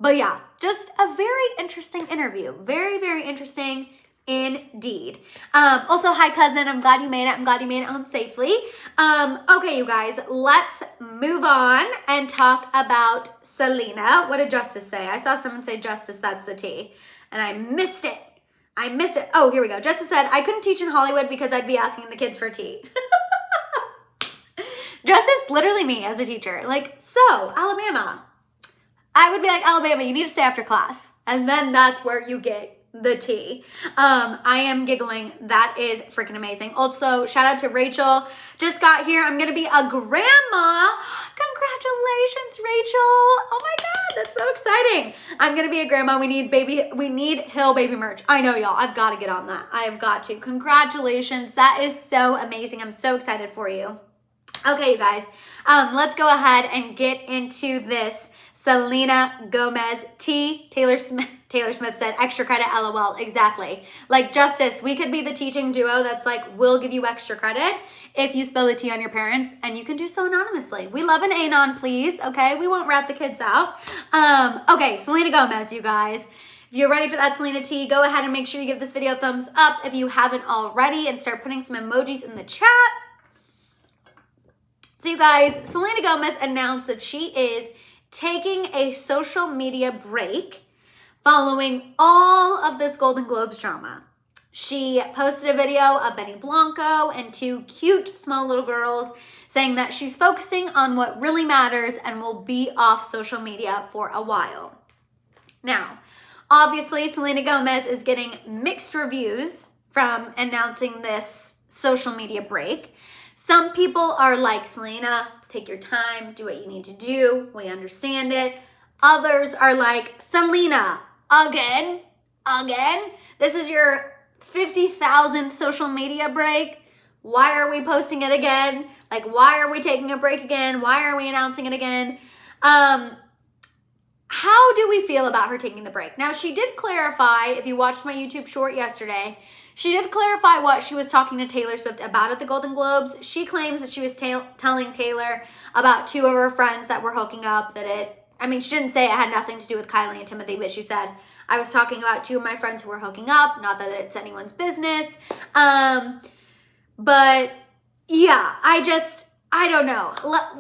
But yeah, just a very interesting interview. Very, very interesting indeed. Also, hi cousin, I'm glad you made it. I'm glad you made it home safely. Okay, you guys, let's move on and talk about Selena. What did Justice say? I saw someone say Justice, that's the T. And I missed it. Oh, here we go. Justice said, I couldn't teach in Hollywood because I'd be asking the kids for tea. Justice, literally me as a teacher. Like, so, Alabama. I would be like, Alabama, you need to stay after class. And then that's where you get the tea. I am giggling. That is freaking amazing. Also, shout out to Rachel. Just got here. I'm going to be a grandma. Congratulations, Rachel. Oh my God, that's so exciting. I'm going to be a grandma. We need Hill baby merch. I know, y'all. I've got to get on that. I have got to. Congratulations. That is so amazing. I'm so excited for you. Okay, you guys, let's go ahead and get into this Selena Gomez tea. Taylor Smith said, extra credit, LOL. Exactly. Like, Justice, we could be the teaching duo that's like, we'll give you extra credit if you spill the tea on your parents, and you can do so anonymously. We love an anon, please, okay? We won't rat the kids out. Okay, Selena Gomez, you guys. If you're ready for that Selena tea, go ahead and make sure you give this video a thumbs up if you haven't already, and start putting some emojis in the chat. So you guys, Selena Gomez announced that she is taking a social media break following all of this Golden Globes drama. She posted a video of Benny Blanco and two cute small little girls saying that she's focusing on what really matters and will be off social media for a while. Now, obviously, Selena Gomez is getting mixed reviews from announcing this social media break. Some people are like, Selena, take your time, do what you need to do. We understand it. Others are like, Selena, again? again? This is your 50,000th social media break. Why are we posting it again? Like, why are we taking a break again? Why are we announcing it again? How do we feel about her taking the break? Now, she did clarify, if you watched my YouTube short yesterday, she did clarify what she was talking to Taylor Swift about at the Golden Globes. She claims that she was telling Taylor about two of her friends that were hooking up, she didn't say it had nothing to do with Kylie and Timothy, but she said, I was talking about two of my friends who were hooking up, not that it's anyone's business. But yeah, I don't know.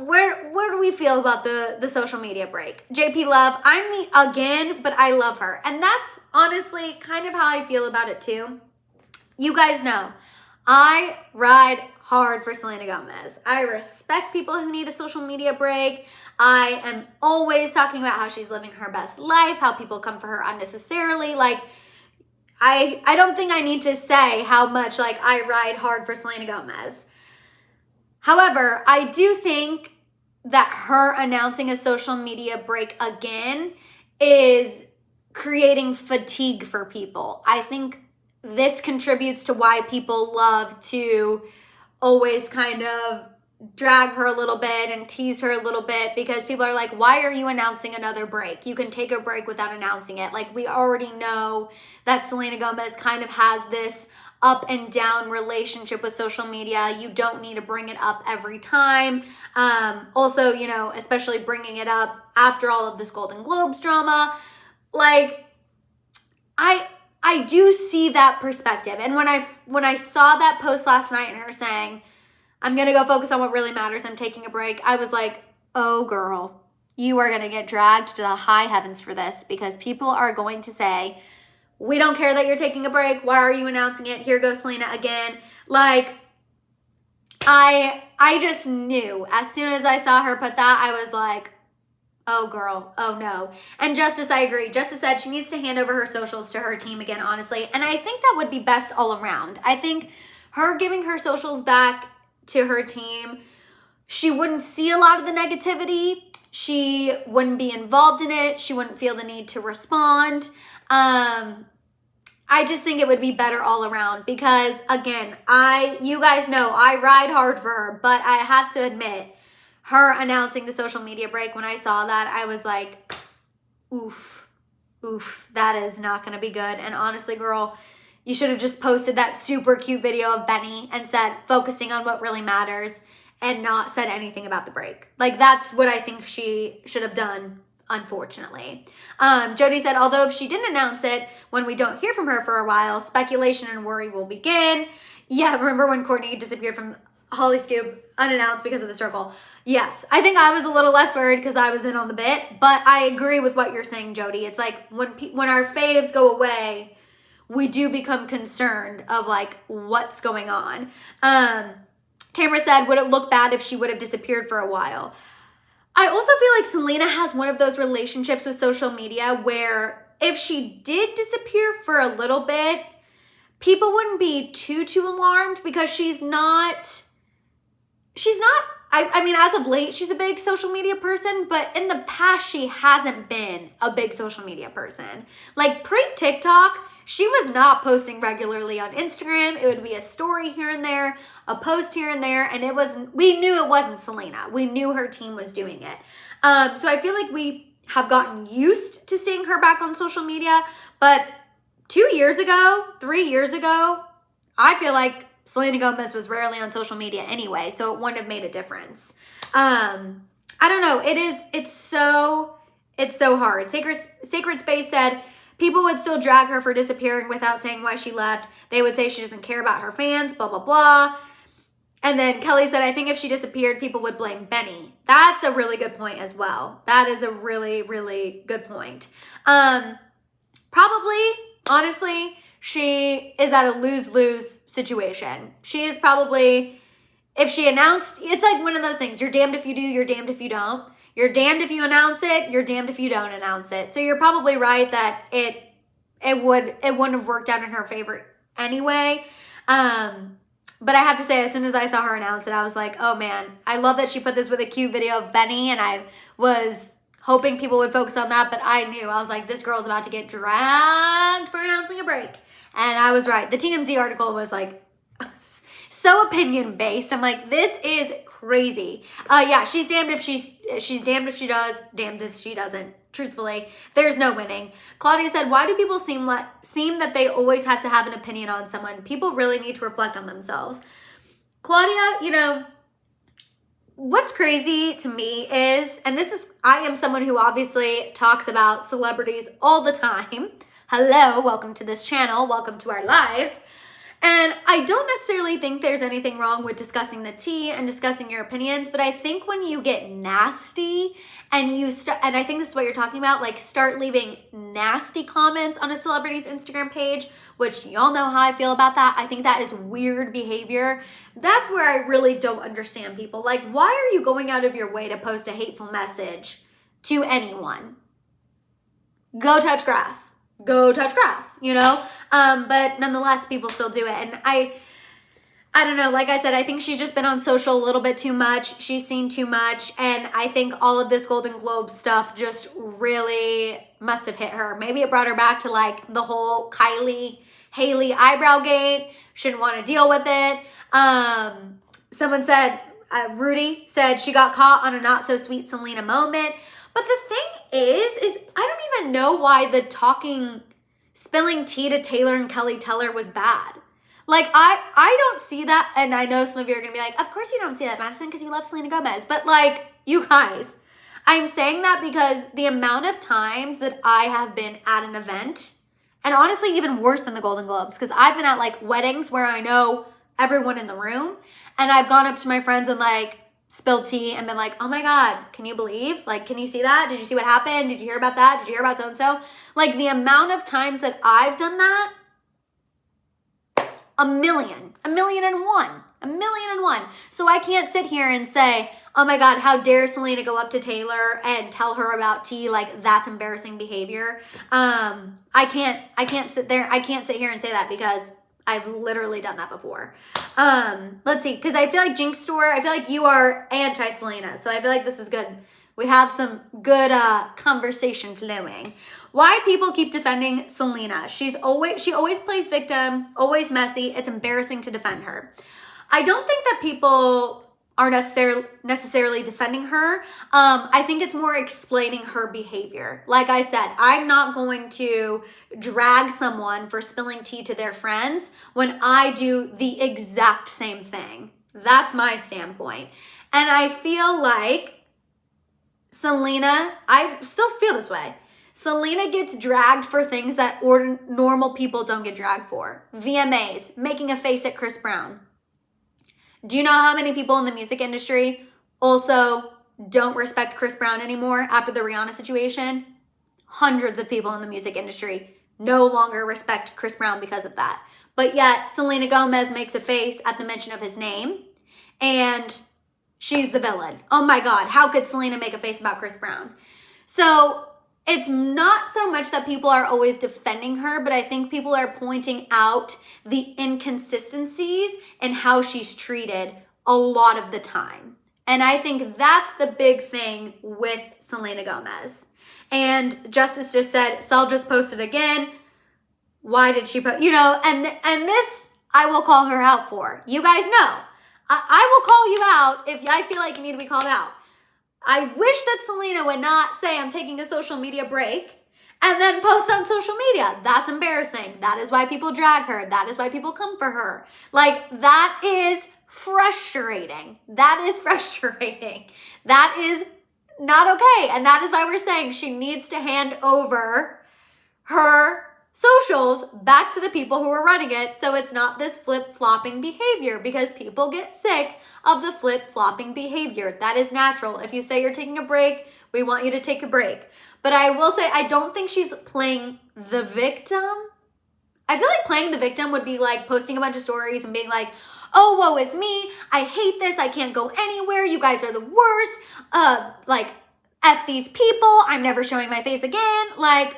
Where do we feel about the social media break? JP Love, I'm the again, but I love her. And that's honestly kind of how I feel about it too. You guys know, I ride hard for Selena Gomez. I respect people who need a social media break. I am always talking about how she's living her best life, how people come for her unnecessarily. Like, I don't think I need to say how much like I ride hard for Selena Gomez. However, I do think that her announcing a social media break again is creating fatigue for people. I think this contributes to why people love to always kind of drag her a little bit and tease her a little bit, because people are like, why are you announcing another break? You can take a break without announcing it. Like, we already know that Selena Gomez kind of has this up and down relationship with social media. You don't need to bring it up every time. Also, you know, especially bringing it up after all of this Golden Globes drama. Like, I do see that perspective. And when I saw that post last night and her saying, I'm going to go focus on what really matters, I'm taking a break, I was like, oh girl, you are going to get dragged to the high heavens for this, because people are going to say, we don't care that you're taking a break. Why are you announcing it? Here goes Selena again. Like, I just knew as soon as I saw her put that, I was like, oh girl, oh no. And Justice, I agree. Justice said she needs to hand over her socials to her team again, honestly. And I think that would be best all around. I think her giving her socials back to her team, she wouldn't see a lot of the negativity. She wouldn't be involved in it. She wouldn't feel the need to respond. I just think it would be better all around, because again, you guys know I ride hard for her, but I have to admit, her announcing the social media break, when I saw that, I was like, oof, that is not going to be good. And honestly, girl, you should have just posted that super cute video of Benny and said, focusing on what really matters, and not said anything about the break. Like, that's what I think she should have done, unfortunately. Jody said, although if she didn't announce it, when we don't hear from her for a while, speculation and worry will begin. Yeah, remember when Courtney disappeared from Holly Scoop unannounced because of the circle? Yes, I think I was a little less worried because I was in on the bit, but I agree with what you're saying, Jody. It's like when our faves go away, we do become concerned of like what's going on. Tamara said, would it look bad if she would have disappeared for a while? I also feel like Selena has one of those relationships with social media where if she did disappear for a little bit, people wouldn't be too alarmed, because she's not, I mean, as of late, she's a big social media person, but in the past, she hasn't been a big social media person. Like, pre-TikTok, she was not posting regularly on Instagram. It would be a story here and there, a post here and there, and we knew it wasn't Selena. We knew her team was doing it. So I feel like we have gotten used to seeing her back on social media, but 2 years ago, 3 years ago, I feel like Selena Gomez was rarely on social media anyway, so it wouldn't have made a difference. I don't know. It's so hard. Sacred Space said, people would still drag her for disappearing without saying why she left. They would say she doesn't care about her fans, blah, blah, blah. And then Kelly said, I think if she disappeared, people would blame Benny. That's a really good point as well. That is a really, really good point. Probably, honestly, she is at a lose-lose situation. She is probably, if she announced, it's like one of those things. You're damned if you do, you're damned if you don't. You're damned if you announce it, you're damned if you don't announce it. So you're probably right that it wouldn't have worked out in her favor anyway. But I have to say, as soon as I saw her announce it, I was like, oh man, I love that she put this with a cute video of Benny, and I was hoping people would focus on that, but I knew. I was like, this girl's about to get dragged for announcing a break. And I was right. The TMZ article was like so opinion based. I'm like, this is crazy. Yeah, she's damned if she's damned if she does, damned if she doesn't. Truthfully, there's no winning. Claudia said, why do people seem that they always have to have an opinion on someone? People really need to reflect on themselves. Claudia, you know, what's crazy to me is, and this is, I am someone who obviously talks about celebrities all the time. Hello, welcome to this channel. Welcome to our lives. And I don't necessarily think there's anything wrong with discussing the tea and discussing your opinions, but I think when you get nasty and you start, and I think this is what you're talking about, like start leaving nasty comments on a celebrity's Instagram page, which y'all know how I feel about that. I think that is weird behavior. That's where I really don't understand people. Like, why are you going out of your way to post a hateful message to anyone? Go touch grass. Go touch grass, you know? But nonetheless, people still do it. And I don't know, like I said, I think she's just been on social a little bit too much. She's seen too much. And I think all of this Golden Globe stuff just really must have hit her. Maybe it brought her back to like the whole Kylie Haley eyebrow gate. Shouldn't want to deal with it. Someone said, Rudy said she got caught on a not so sweet Selena moment. But the thing is I don't even know why the spilling tea to Taylor and Kelly Teller was bad. Like, I don't see that, and I know some of you are going to be like, of course you don't see that, Madison, because you love Selena Gomez. But, like, you guys, I'm saying that because the amount of times that I have been at an event, and honestly, even worse than the Golden Globes, because I've been at, like, weddings where I know everyone in the room, and I've gone up to my friends and, like, spilled tea and been like, oh my God, can you believe? Like, can you see that? Did you see what happened? Did you hear about that? Did you hear about so-and-so? Like, the amount of times that I've done that, a million and one. So I can't sit here and say, oh my God, how dare Selena go up to Taylor and tell her about tea? Like, that's embarrassing behavior. I can't sit here and say that because I've literally done that before. Let's see, because I feel like Jinx Store, I feel like you are anti-Selena, so I feel like this is good. We have some good conversation flowing. Why people keep defending Selena? She always plays victim, always messy. It's embarrassing to defend her. I don't think that people are necessarily defending her. I think it's more explaining her behavior. Like I said, I'm not going to drag someone for spilling tea to their friends when I do the exact same thing. That's my standpoint. And I feel like Selena, I still feel this way. Selena gets dragged for things that normal people don't get dragged for. VMAs, making a face at Chris Brown. Do you know how many people in the music industry also don't respect Chris Brown anymore after the Rihanna situation? Hundreds of people in the music industry no longer respect Chris Brown because of that. But yet, Selena Gomez makes a face at the mention of his name, and she's the villain. Oh my God, how could Selena make a face about Chris Brown? So it's not so much that people are always defending her, but I think people are pointing out the inconsistencies in how she's treated a lot of the time. And I think that's the big thing with Selena Gomez. And Justice just said, Sel just posted again. Why did she post? You know, and this I will call her out for. You guys know. I will call you out if I feel like you need to be called out. I wish that Selena would not say I'm taking a social media break and then post on social media. That's embarrassing. That is why people drag her. That is why people come for her. Like, that is frustrating. That is frustrating. That is not okay. And that is why we're saying she needs to hand over her socials back to the people who are running it, so it's not this flip-flopping behavior, because people get sick of the flip-flopping behavior. That is natural. If you say you're taking a break, we want you to take a break. But I will say, I don't think she's playing the victim. I feel like playing the victim would be like posting a bunch of stories and being like, oh, woe is me. I hate this. I can't go anywhere. You guys are the worst. Like, F these people. I'm never showing my face again. Like,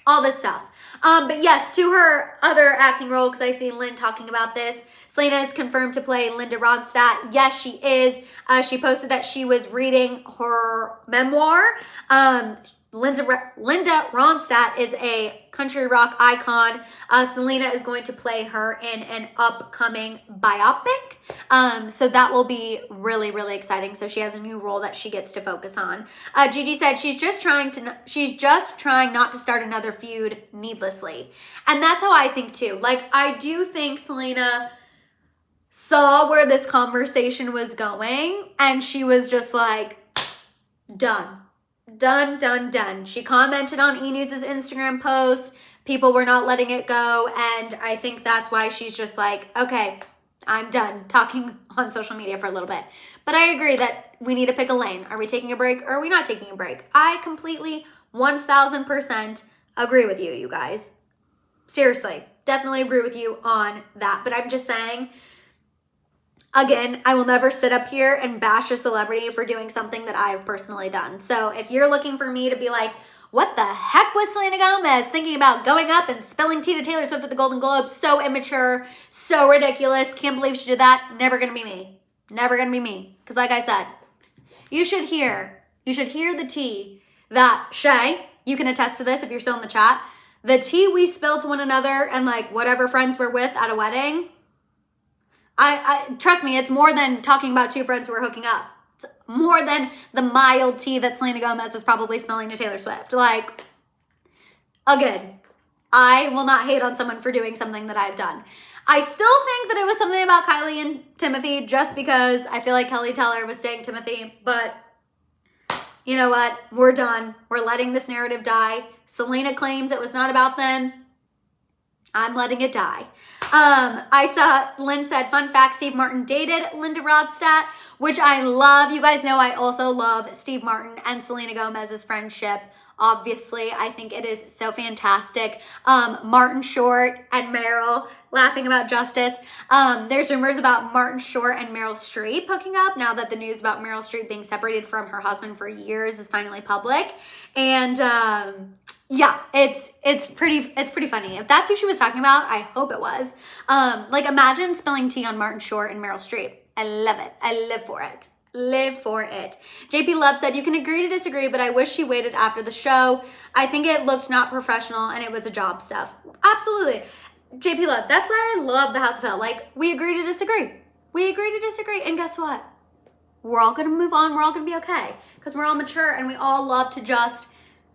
all this stuff. But yes, to her other acting role, because I see Lynn talking about this, Selena is confirmed to play Linda Ronstadt. Yes, she is. She posted that she was reading her memoir. Linda Ronstadt is a country rock icon. Selena is going to play her in an upcoming biopic. So that will be really, really exciting. So she has a new role that she gets to focus on. Gigi said she's just trying not to start another feud needlessly. And that's how I think too. Like, I do think Selena saw where this conversation was going and she was just like, done. Done, done, done. She commented on E! News' Instagram post. People were not letting it go. And I think that's why she's just like, okay, I'm done talking on social media for a little bit. But I agree that we need to pick a lane. Are we taking a break or are we not taking a break? I completely 1000% agree with you, you guys. Seriously, definitely agree with you on that. But I'm just saying, again, I will never sit up here and bash a celebrity for doing something that I've personally done. So if you're looking for me to be like, what the heck was Selena Gomez thinking about going up and spilling tea to Taylor Swift at the Golden Globes? So immature, so ridiculous. Can't believe she did that. Never gonna be me. Never gonna be me. Because like I said, you should hear the tea that, Shay, you can attest to this if you're still in the chat, the tea we spill to one another and like whatever friends we're with at a wedding, I trust me, it's more than talking about two friends who are hooking up. It's more than the mild tea that Selena Gomez was probably smelling to Taylor Swift. Like, again, I will not hate on someone for doing something that I've done. I still think that it was something about Kylie and Timothy just because I feel like Kelly Teller was dating Timothy, but you know what? We're done. We're letting this narrative die. Selena claims it was not about them. I'm letting it die. I saw Lynn said, fun fact, Steve Martin dated Linda Ronstadt, which I love. You guys know I also love Steve Martin and Selena Gomez's friendship. Obviously, I think it is so fantastic. Martin Short and Meryl laughing about justice. There's rumors about Martin Short and Meryl Streep hooking up now that the news about Meryl Streep being separated from her husband for years is finally public. And yeah, it's pretty funny. If that's who she was talking about, I hope it was. Like, imagine spilling tea on Martin Short and Meryl Streep. I love it. I live for it. Live for it. JP Love said, you can agree to disagree, but I wish she waited after the show. I think it looked not professional and it was a job stuff. Absolutely. JP Love, that's why I love the House of Hell. Like, we agree to disagree. We agree to disagree. And guess what? We're all going to move on. We're all going to be okay because we're all mature and we all love to just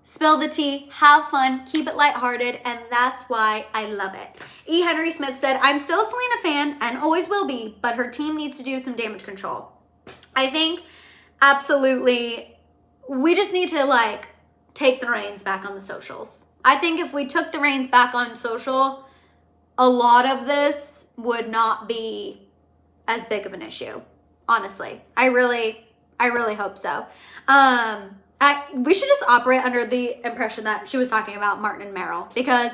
spill the tea, have fun, keep it lighthearted, and that's why I love it. E. Henry Smith said, I'm still a Selena fan and always will be, but her team needs to do some damage control. I think absolutely we just need to like take the reins back on the socials. I think if we took the reins back on social, a lot of this would not be as big of an issue. Honestly, I really hope so. We should just operate under the impression that she was talking about Martin and Meryl, because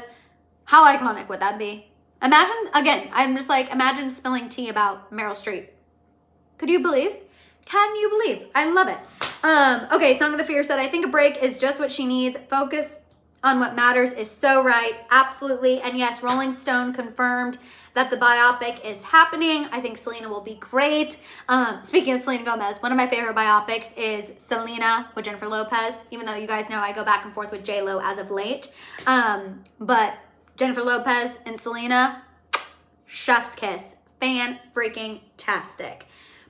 how iconic would that be? Imagine, again, I'm just like, imagine spilling tea about Meryl Streep. Could you believe? Can you believe? I love it. Okay, Song of the Fear said, I think a break is just what she needs. Focus on what matters is so right. Absolutely. And yes, Rolling Stone confirmed that the biopic is happening. I think Selena will be great. Speaking of Selena Gomez, one of my favorite biopics is Selena with Jennifer Lopez, even though you guys know I go back and forth with J-Lo as of late. But Jennifer Lopez and Selena, chef's kiss. Fan-freaking-tastic.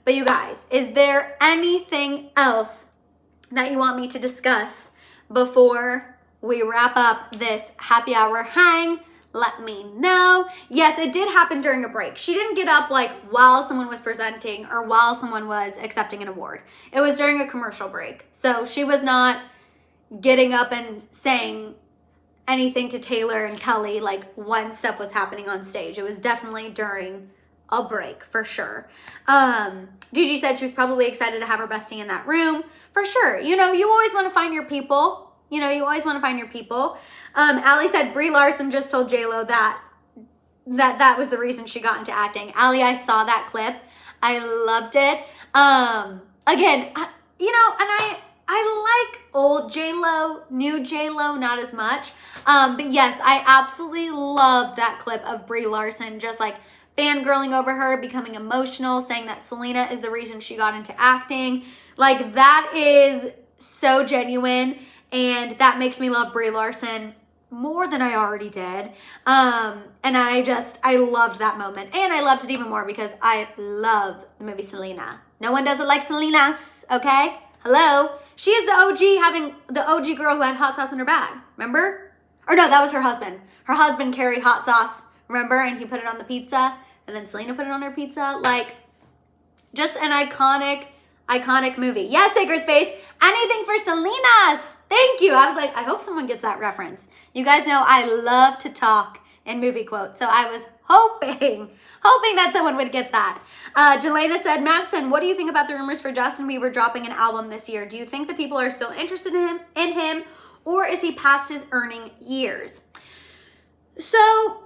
But you guys, is there anything else that you want me to discuss before we wrap up this happy hour hang? Let me know. Yes, it did happen during a break. She didn't get up like while someone was presenting or while someone was accepting an award. It was during a commercial break. So she was not getting up and saying anything to Taylor and Kelly like when stuff was happening on stage. It was definitely during a break for sure. Gigi said she was probably excited to have her bestie in that room. For sure. You know, you always want to find your people. You know, you always want to find your people. Allie said Brie Larson just told J-Lo that was the reason she got into acting. Allie, I saw that clip. I loved it. Again, you know, and I like old J-Lo, new J-Lo, not as much. But yes, I absolutely loved that clip of Brie Larson just like fangirling over her, becoming emotional, saying that Selena is the reason she got into acting. Like, that is so genuine, and that makes me love Brie Larson more than I already did. And I loved that moment. And I loved it even more because I love the movie Selena. No one does it like Selena's, okay? Hello? She is the OG, having the OG girl who had hot sauce in her bag. Remember? Or no, that was her husband. Her husband carried hot sauce, remember? And he put it on the pizza. And then Selena put it on her pizza. Like, just an iconic movie. Yes, Sacred Space. Anything for Selena's. Thank you. I was like, I hope someone gets that reference. You guys know I love to talk in movie quotes. So I was hoping that someone would get that. Jelena said, Madison, what do you think about the rumors for Justin Bieber dropping an album this year? Do you think the people are still interested in him, or is he past his earning years? So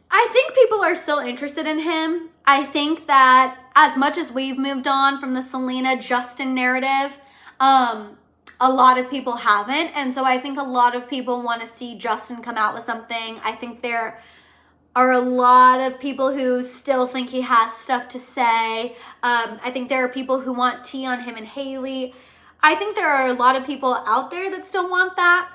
I think people are still interested in him. I think that as much as we've moved on from the Selena Justin narrative, a lot of people haven't. And so I think a lot of people want to see Justin come out with something. I think there are a lot of people who still think he has stuff to say. I think there are people who want tea on him and Hailey. I think there are a lot of people out there that still want that.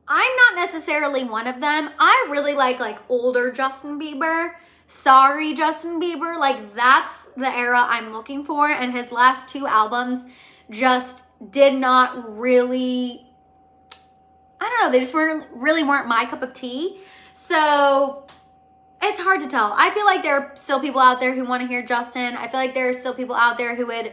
I'm not necessarily one of them. I really like older Justin Bieber. Sorry, Justin Bieber. Like, that's the era I'm looking for. And his last 2 albums just did not really, I don't know, they just really weren't my cup of tea. So it's hard to tell. I feel like there are still people out there who want to hear Justin. I feel like there are still people out there who would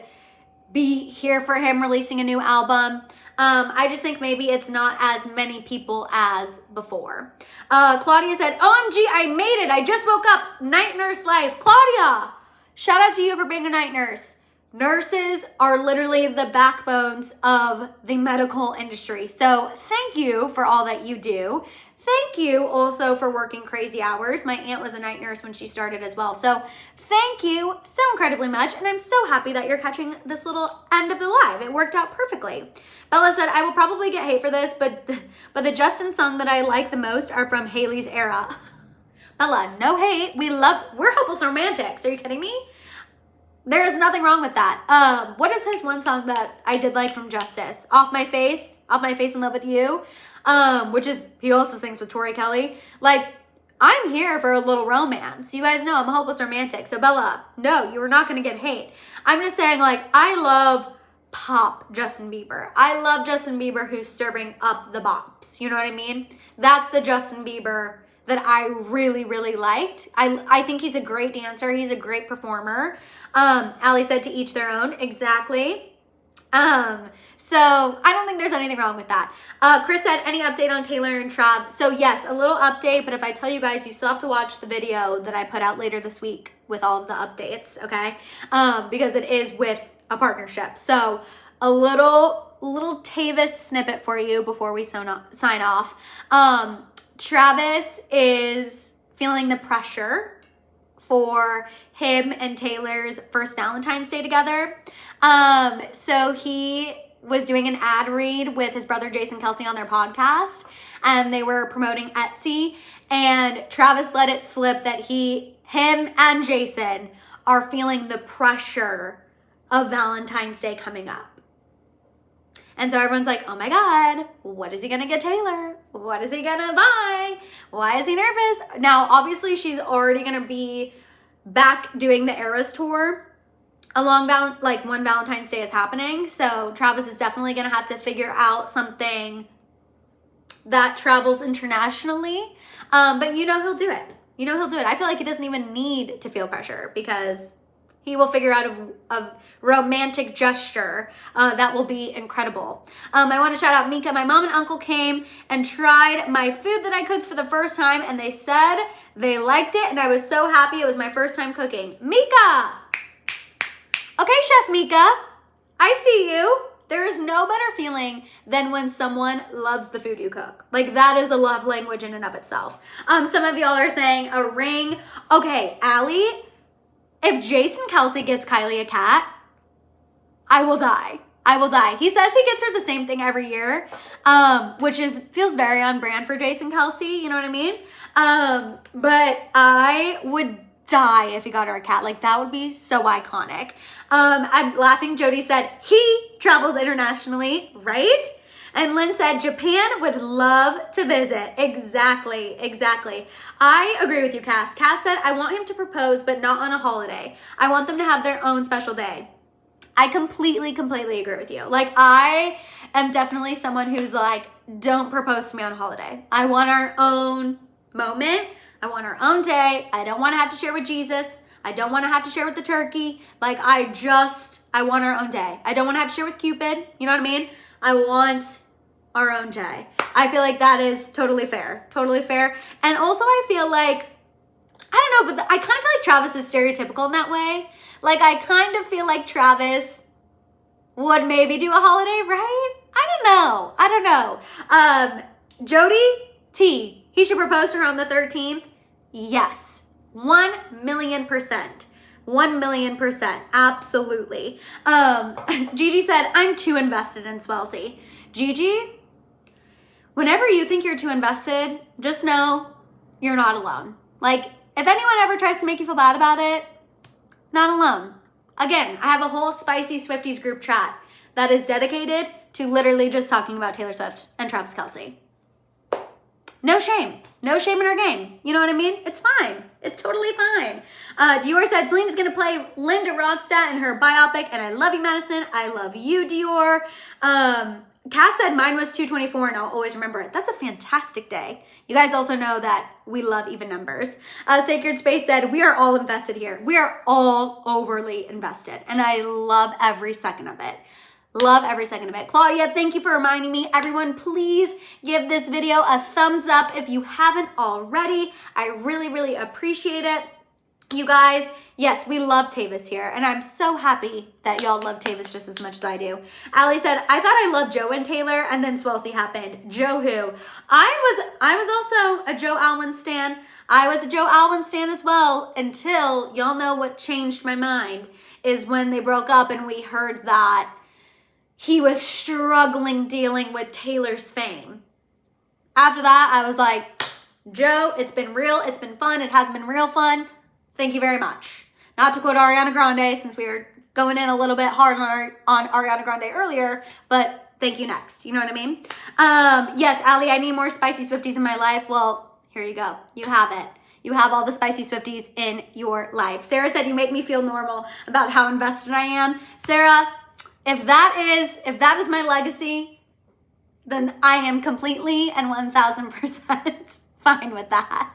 be here for him releasing a new album. I just think maybe it's not as many people as before. Claudia said, OMG, I made it. I just woke up. Night nurse life. Claudia, shout out to you for being a night nurse. Nurses are literally the backbones of the medical industry. So thank you for all that you do. Thank you also for working crazy hours. My aunt was a night nurse when she started as well. So thank you so incredibly much. And I'm so happy that you're catching this little end of the live. It worked out perfectly. Bella said, I will probably get hate for this, but the Justin song that I like the most are from Hailey's era. Bella, no hate. We're hopeless romantics. Are you kidding me? There is nothing wrong with that. What is his one song that I did like from Justice? Off My Face in Love with You. Which is, he also sings with Tori Kelly. Like, I'm here for a little romance. You guys know I'm a hopeless romantic. So Bella, no, you are not going to get hate. I'm just saying, like, I love pop Justin Bieber. I love Justin Bieber who's serving up the bops. You know what I mean? That's the Justin Bieber that I really, really liked. I think he's a great dancer. He's a great performer. Allie said to each their own. Exactly. So I don't think there's anything wrong with that. Chris said, any update on Taylor and Trav? So yes, a little update, but if I tell you guys, you still have to watch the video that I put out later this week with all of the updates, okay? Because it is with a partnership. So a little Tavis snippet for you before we sign off. Travis is feeling the pressure for him and Taylor's first Valentine's Day together. So he was doing an ad read with his brother Jason Kelsey on their podcast, and they were promoting Etsy, and Travis let it slip that him and Jason are feeling the pressure of Valentine's Day coming up. And so everyone's like, oh my God, what is he gonna get Taylor? What is he gonna buy? Why is he nervous? Now, obviously she's already gonna be back doing the Eras tour along when Valentine's Day is happening. So Travis is definitely gonna have to figure out something that travels internationally. But you know he'll do it. You know he'll do it. I feel like he doesn't even need to feel pressure because he will figure out a romantic gesture that will be incredible. I want to shout out Mika. My mom and uncle came and tried my food that I cooked for the first time, and they said they liked it, and I was so happy. It was my first time cooking. Mika! Okay, Chef Mika, I see you. There is no better feeling than when someone loves the food you cook. Like, that is a love language in and of itself. Some of y'all are saying a ring. Okay, Allie, if Jason Kelsey gets Kylie a cat, I will die. I will die. He says he gets her the same thing every year, which feels very on brand for Jason Kelce, you know what I mean? But I would die if he got her a cat. Like, that would be so iconic. I'm laughing. Jody said he travels internationally, right? And Lynn said Japan would love to visit. Exactly. I agree with you, Cass. Cass said, I want him to propose, but not on a holiday. I want them to have their own special day. I completely agree with you. Like, I am definitely someone who's like, don't propose to me on a holiday. I want our own moment. I want our own day. I don't want to have to share with Jesus. I don't want to have to share with the turkey. Like, I want our own day. I don't want to have to share with Cupid. You know what I mean? I want our own day. I feel like that is totally fair. And also I feel like, I don't know, but I kind of feel like Travis is stereotypical in that way. Like, I kind of feel like Travis would maybe do a holiday, right? I don't know. Jody T, he should propose to her on the 13th. Yes, 1,000,000%. 1,000,000%. Absolutely. Gigi said, I'm too invested in Swelsey. Gigi, whenever you think you're too invested, just know you're not alone. Like, if anyone ever tries to make you feel bad about it, not alone. Again, I have a whole Spicy Swifties group chat that is dedicated to literally just talking about Taylor Swift and Travis Kelce. No shame. No shame in our game. You know what I mean? It's fine. It's totally fine. Dior said Selena's going to play Linda Ronstadt in her biopic, and I love you, Madison. I love you, Dior. Cass said mine was 224, and I'll always remember it. That's a fantastic day. You guys also know that we love even numbers. Sacred Space said, we are all invested here. We are all overly invested, and I love every second of it. Love every second of it. Claudia, thank you for reminding me. Everyone, please give this video a thumbs up if you haven't already. I really appreciate it. You guys, yes, we love Tavis here, and I'm so happy that y'all love Tavis just as much as I do. Allie said, I thought I loved Joe and Taylor, and then Swelsey happened. Joe who? I was also a Joe Alwyn stan. I was a Joe Alwyn stan as well, until y'all know what changed my mind is when they broke up and we heard that he was struggling dealing with Taylor's fame. After that, I was like, Joe, it's been real, it's been fun, it has been real fun. Thank you very much. Not to quote Ariana Grande, since we were going in a little bit hard on Ariana Grande earlier, but thank you next. You know what I mean? Yes, Allie, I need more Spicy Swifties in my life. Well, here you go. You have it. You have all the Spicy Swifties in your life. Sarah said you make me feel normal about how invested I am. Sarah, if that is my legacy, then I am completely and 1,000% fine with that.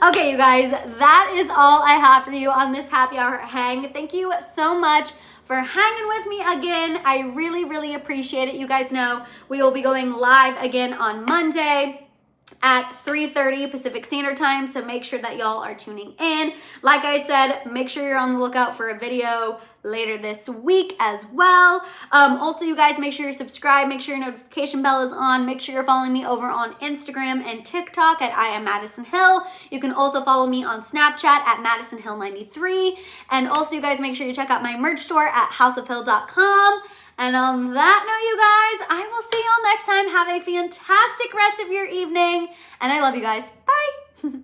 Okay, you guys, that is all I have for you on this happy hour hang. Thank you so much for hanging with me again. I really appreciate it. You guys know we will be going live again on Monday at 3:30 Pacific Standard Time, so make sure that y'all are tuning in. Like I said, make sure you're on the lookout for a video later this week as well. Also, you guys, make sure you're subscribed, make sure your notification bell is on, make sure you're following me over on Instagram and TikTok at I am Madison Hill. You can also follow me on Snapchat at Madison Hill 93, and also, you guys, make sure you check out my merch store at houseofhill.com. And on that note, you guys, I will see y'all next time. Have a fantastic rest of your evening, and I love you guys. Bye.